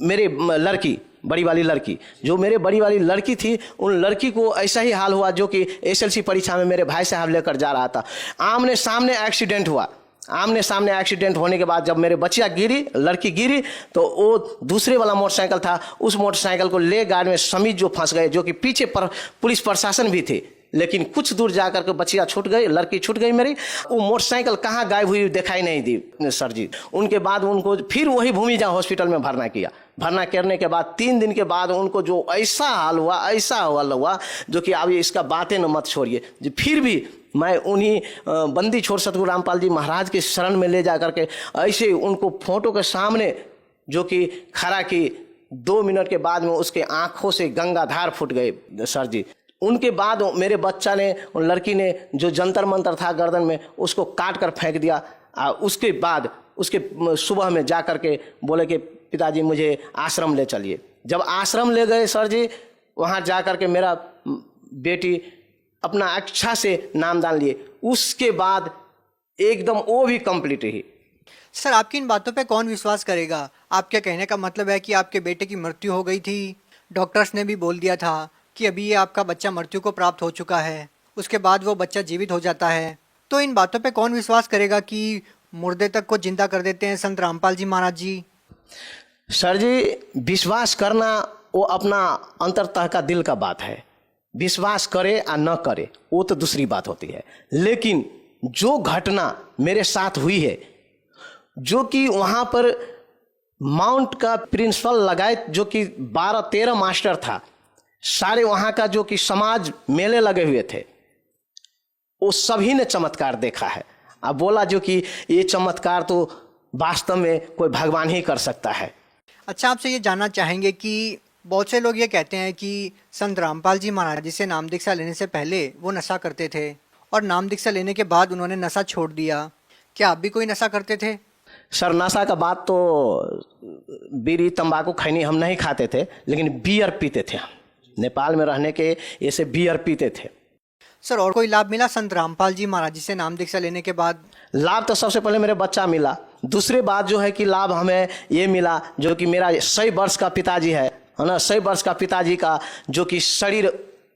मेरे लड़की, बड़ी वाली लड़की, जो मेरे बड़ी वाली लड़की थी, उन लड़की को ऐसा ही हाल हुआ जो कि SLC परीक्षा में मेरे भाई साहब लेकर जा रहा था। आमने सामने एक्सीडेंट हुआ। आमने सामने एक्सीडेंट होने के बाद जब मेरे बच्चियाँ गिरी, लड़की गिरी, तो वो दूसरे वाला मोटरसाइकिल था, उस मोटरसाइकिल को ले गार्ड में समीज जो फंस गए, जो कि पीछे पर पुलिस प्रशासन भी थे। लेकिन कुछ दूर जाकर के बच्चियाँ छूट गई, लड़की छूट गई मेरी। वो मोटरसाइकिल कहाँ गायब हुई दिखाई नहीं दी सर जी। उनके बाद उनको फिर वही भूमिजा हॉस्पिटल में भरना किया। भरना करने के बाद 3 दिन के बाद उनको जो ऐसा हाल हुआ जो कि अब इसका बातें न मत छोड़िए। फिर भी मैं उन्हीं बंदी छोड़ सतगुरु रामपाल जी महाराज के शरण में ले जा करके ऐसे उनको फोटो के सामने जो कि खड़ा की, 2 मिनट के बाद में उसके आंखों से गंगाधार फूट गए सर जी। उनके बाद मेरे बच्चा ने, लड़की ने जो जंतर मंतर था गर्दन में, उसको काट कर फेंक दिया। उसके बाद उसके सुबह में जा कर के बोले कि पिताजी मुझे आश्रम ले चलिए। जब आश्रम ले गए सर जी, वहाँ जा कर के मेरा बेटी अपना अच्छा से नामदान लिए। उसके बाद एकदम वो भी कंप्लीट ही। सर आपकी इन बातों पे कौन विश्वास करेगा? आपके कहने का मतलब है कि आपके बेटे की मृत्यु हो गई थी, डॉक्टर्स ने भी बोल दिया था कि अभी ये आपका बच्चा मृत्यु को प्राप्त हो चुका है, उसके बाद वो बच्चा जीवित हो जाता है, तो इन बातों पे कौन विश्वास करेगा कि मुर्दे तक को जिंदा कर देते हैं संत रामपाल जी महाराज जी? सर जी, विश्वास करना वो अपना अंतरतः का दिल का बात है। विश्वास करे या न करे वो तो दूसरी बात होती है। लेकिन जो घटना मेरे साथ हुई है, जो कि वहाँ पर माउंट का प्रिंसिपल लगाए, जो कि 12-13 मास्टर था, सारे वहाँ का जो कि समाज मेले लगे हुए थे, वो सभी ने चमत्कार देखा है। अब बोला जो कि ये चमत्कार तो वास्तव में कोई भगवान ही कर सकता है। अच्छा, आपसे ये जानना चाहेंगे कि बहुत से लोग ये कहते हैं कि संत रामपाल जी महाराज जी से नाम दीक्षा लेने से पहले वो नशा करते थे और नाम दीक्षा लेने के बाद उन्होंने नशा छोड़ दिया। क्या आप भी कोई नशा करते थे? सर, नशा का बात तो बीड़ी तंबाकू खैनी हम नहीं खाते थे, लेकिन बियर पीते थे। हम नेपाल में रहने के ऐसे बियर पीते थे। सर और कोई लाभ मिला संत रामपाल जी महाराज जी से नाम दीक्षा लेने के बाद? लाभ तो सबसे पहले मेरे बच्चा मिला। दूसरी बात जो है कि लाभ हमें ये मिला जो कि मेरा 100 वर्ष का पिताजी है ना, 100 वर्ष का पिताजी का जो कि शरीर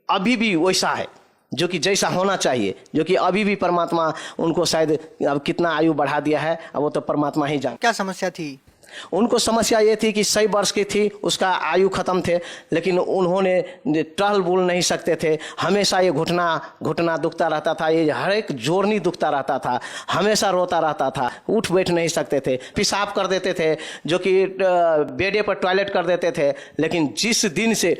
अभी भी वैसा है जो कि जैसा होना चाहिए, जो कि अभी भी परमात्मा उनको शायद अब कितना आयु बढ़ा दिया है, अब वो तो परमात्मा ही जाने। क्या समस्या थी उनको? समस्या ये थी कि 100 वर्ष की थी, उसका आयु खत्म थे, लेकिन उन्होंने टहल बुल नहीं सकते थे। हमेशा ये घुटना दुखता रहता था, ये हर एक जोड़नी दुखता रहता था, हमेशा रोता रहता था, उठ बैठ नहीं सकते थे, पेशाब कर देते थे, जो कि बेडे पर टॉयलेट कर देते थे। लेकिन जिस दिन से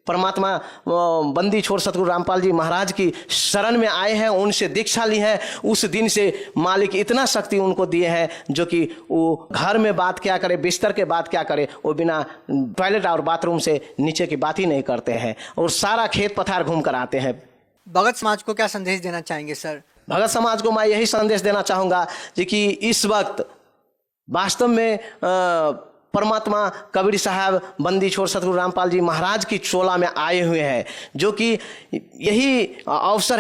परमात्मा बंदी छोड़ सतगुरु रामपाल जी महाराज की शरण में आए हैं, उनसे दीक्षा ली है, उस दिन से मालिक इतना शक्ति उनको दिए हैं जो कि वो घर में बात क्या करे, बिस्तर के बात क्या करे, वो बिना टॉयलेट और बाथरूम से नीचे की बात ही नहीं करते हैं और सारा खेत पथार घूम कर आते हैं। भगत समाज को क्या संदेश देना चाहेंगे सर? भगत समाज को मैं यही संदेश देना चाहूँगा कि इस वक्त वास्तव में परमात्मा कबीर साहब बंदी छोड़ सतगुरु रामपाल जी महाराज की चोला में आए हुए हैं, जो कि यही अवसर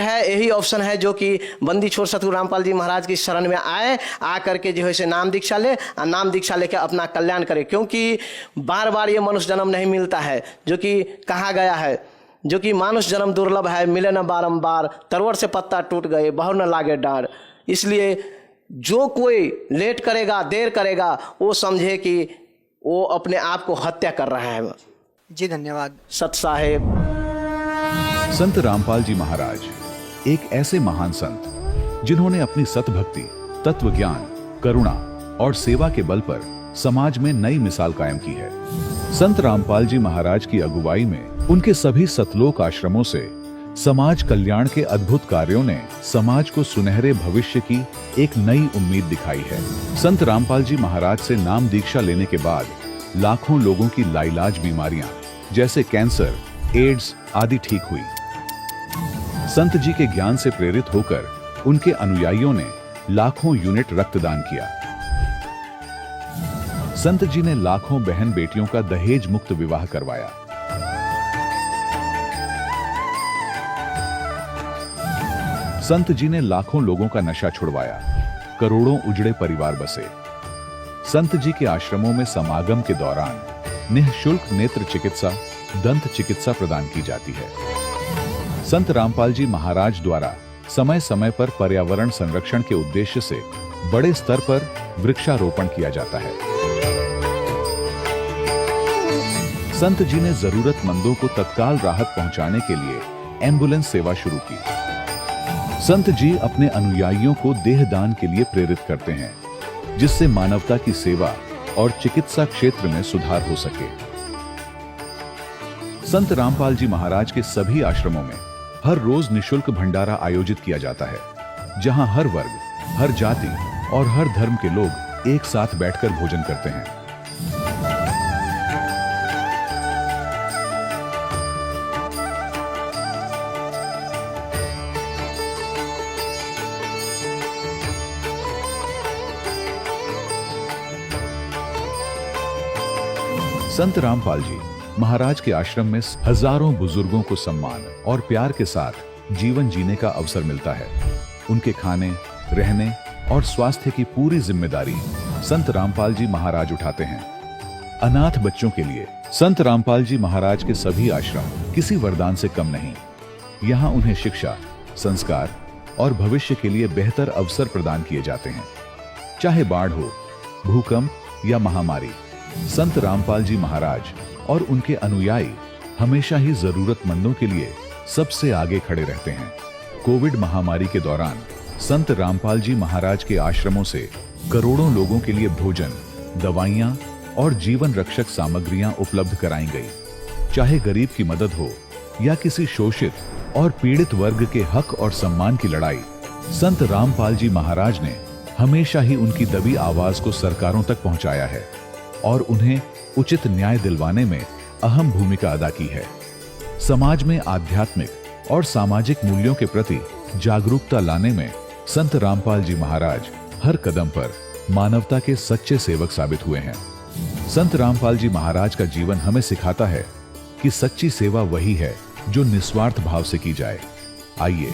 है जो कि बंदी छोड़ सतगुरु रामपाल जी महाराज की शरण में आकर के जो है से नाम दीक्षा ले और नाम दीक्षा लेकर अपना कल्याण करे। क्योंकि बार बार ये मनुष्य जन्म नहीं मिलता है, जो कि कहा गया है, जो कि मानुष जन्म दुर्लभ है, मिले न बारंबार, तरवर से पत्ता टूट गए, बहुर न लागे डार। इसलिए जो कोई लेट करेगा, देर करेगा, वो समझे कि वो अपने आप को हत्या कर रहा है। जी धन्यवाद। सत साहेब। संत रामपाल जी महाराज एक ऐसे महान संत जिन्होंने अपनी सतभक्ति, तत्व ज्ञान, करुणा और सेवा के बल पर समाज में नई मिसाल कायम की है। संत रामपाल जी महाराज की अगुवाई में उनके सभी सतलोक आश्रमों से समाज कल्याण के अद्भुत कार्यों ने समाज को सुनहरे भविष्य की एक नई उम्मीद दिखाई है। संत रामपाल जी महाराज से नाम दीक्षा लेने के बाद लाखों लोगों की लाइलाज बीमारियां जैसे कैंसर, एड्स आदि ठीक हुई। संत जी के ज्ञान से प्रेरित होकर उनके अनुयायियों ने लाखों यूनिट रक्तदान किया। संत जी ने लाखों बहन बेटियों का दहेज मुक्त विवाह करवाया। संत जी ने लाखों लोगों का नशा छुड़वाया, करोड़ों उजड़े परिवार बसे। संत जी के आश्रमों में समागम के दौरान निःशुल्क नेत्र चिकित्सा, दंत चिकित्सा प्रदान की जाती है। संत रामपाल जी महाराज द्वारा समय समय पर पर्यावरण संरक्षण के उद्देश्य से बड़े स्तर पर वृक्षारोपण किया जाता है। संत जी ने जरूरतमंदों को तत्काल राहत पहुंचाने के लिए एम्बुलेंस सेवा शुरू की। संत जी अपने अनुयायियों को देहदान के लिए प्रेरित करते हैं, जिससे मानवता की सेवा और चिकित्सा क्षेत्र में सुधार हो सके। संत रामपाल जी महाराज के सभी आश्रमों में हर रोज निःशुल्क भंडारा आयोजित किया जाता है, जहां हर वर्ग, हर जाति और हर धर्म के लोग एक साथ बैठकर भोजन करते हैं। संत रामपाल जी महाराज के आश्रम में हजारों बुजुर्गों को सम्मान और प्यार के साथ जीवन जीने का अवसर मिलता है। उनके खाने, रहने और स्वास्थ्य की पूरी जिम्मेदारी संत रामपाल जी महाराज उठाते हैं। अनाथ बच्चों के लिए संत रामपाल जी महाराज के सभी आश्रम किसी वरदान से कम नहीं। यहाँ उन्हें शिक्षा, संस्कार और भविष्य के लिए बेहतर अवसर प्रदान किए जाते हैं। चाहे बाढ़ हो, भूकंप या महामारी, संत रामपाल जी महाराज और उनके अनुयायी हमेशा ही जरूरतमंदों के लिए सबसे आगे खड़े रहते हैं। कोविड महामारी के दौरान संत रामपाल जी महाराज के आश्रमों से करोड़ों लोगों के लिए भोजन, दवाइयां और जीवन रक्षक सामग्रियां उपलब्ध कराई गई। चाहे गरीब की मदद हो या किसी शोषित और पीड़ित वर्ग के हक और सम्मान की लड़ाई, संत रामपाल जी महाराज ने हमेशा ही उनकी दबी आवाज को सरकारों तक पहुंचाया है और उन्हें उचित न्याय दिलवाने में अहम भूमिका अदा की है। समाज में आध्यात्मिक और सामाजिक मूल्यों के प्रति जागरूकता लाने में संत रामपाल जी महाराज हर कदम पर मानवता के सच्चे सेवक साबित हुए हैं। संत रामपाल जी महाराज का जीवन हमें सिखाता है कि सच्ची सेवा वही है जो निस्वार्थ भाव से की जाए। आइए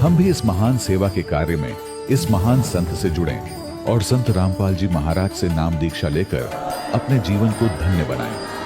हम भी इस महान सेवा के कार्य में इस महान संत से जुड़ें और संत रामपाल जी महाराज से नाम दीक्षा लेकर अपने जीवन को धन्य बनाएं।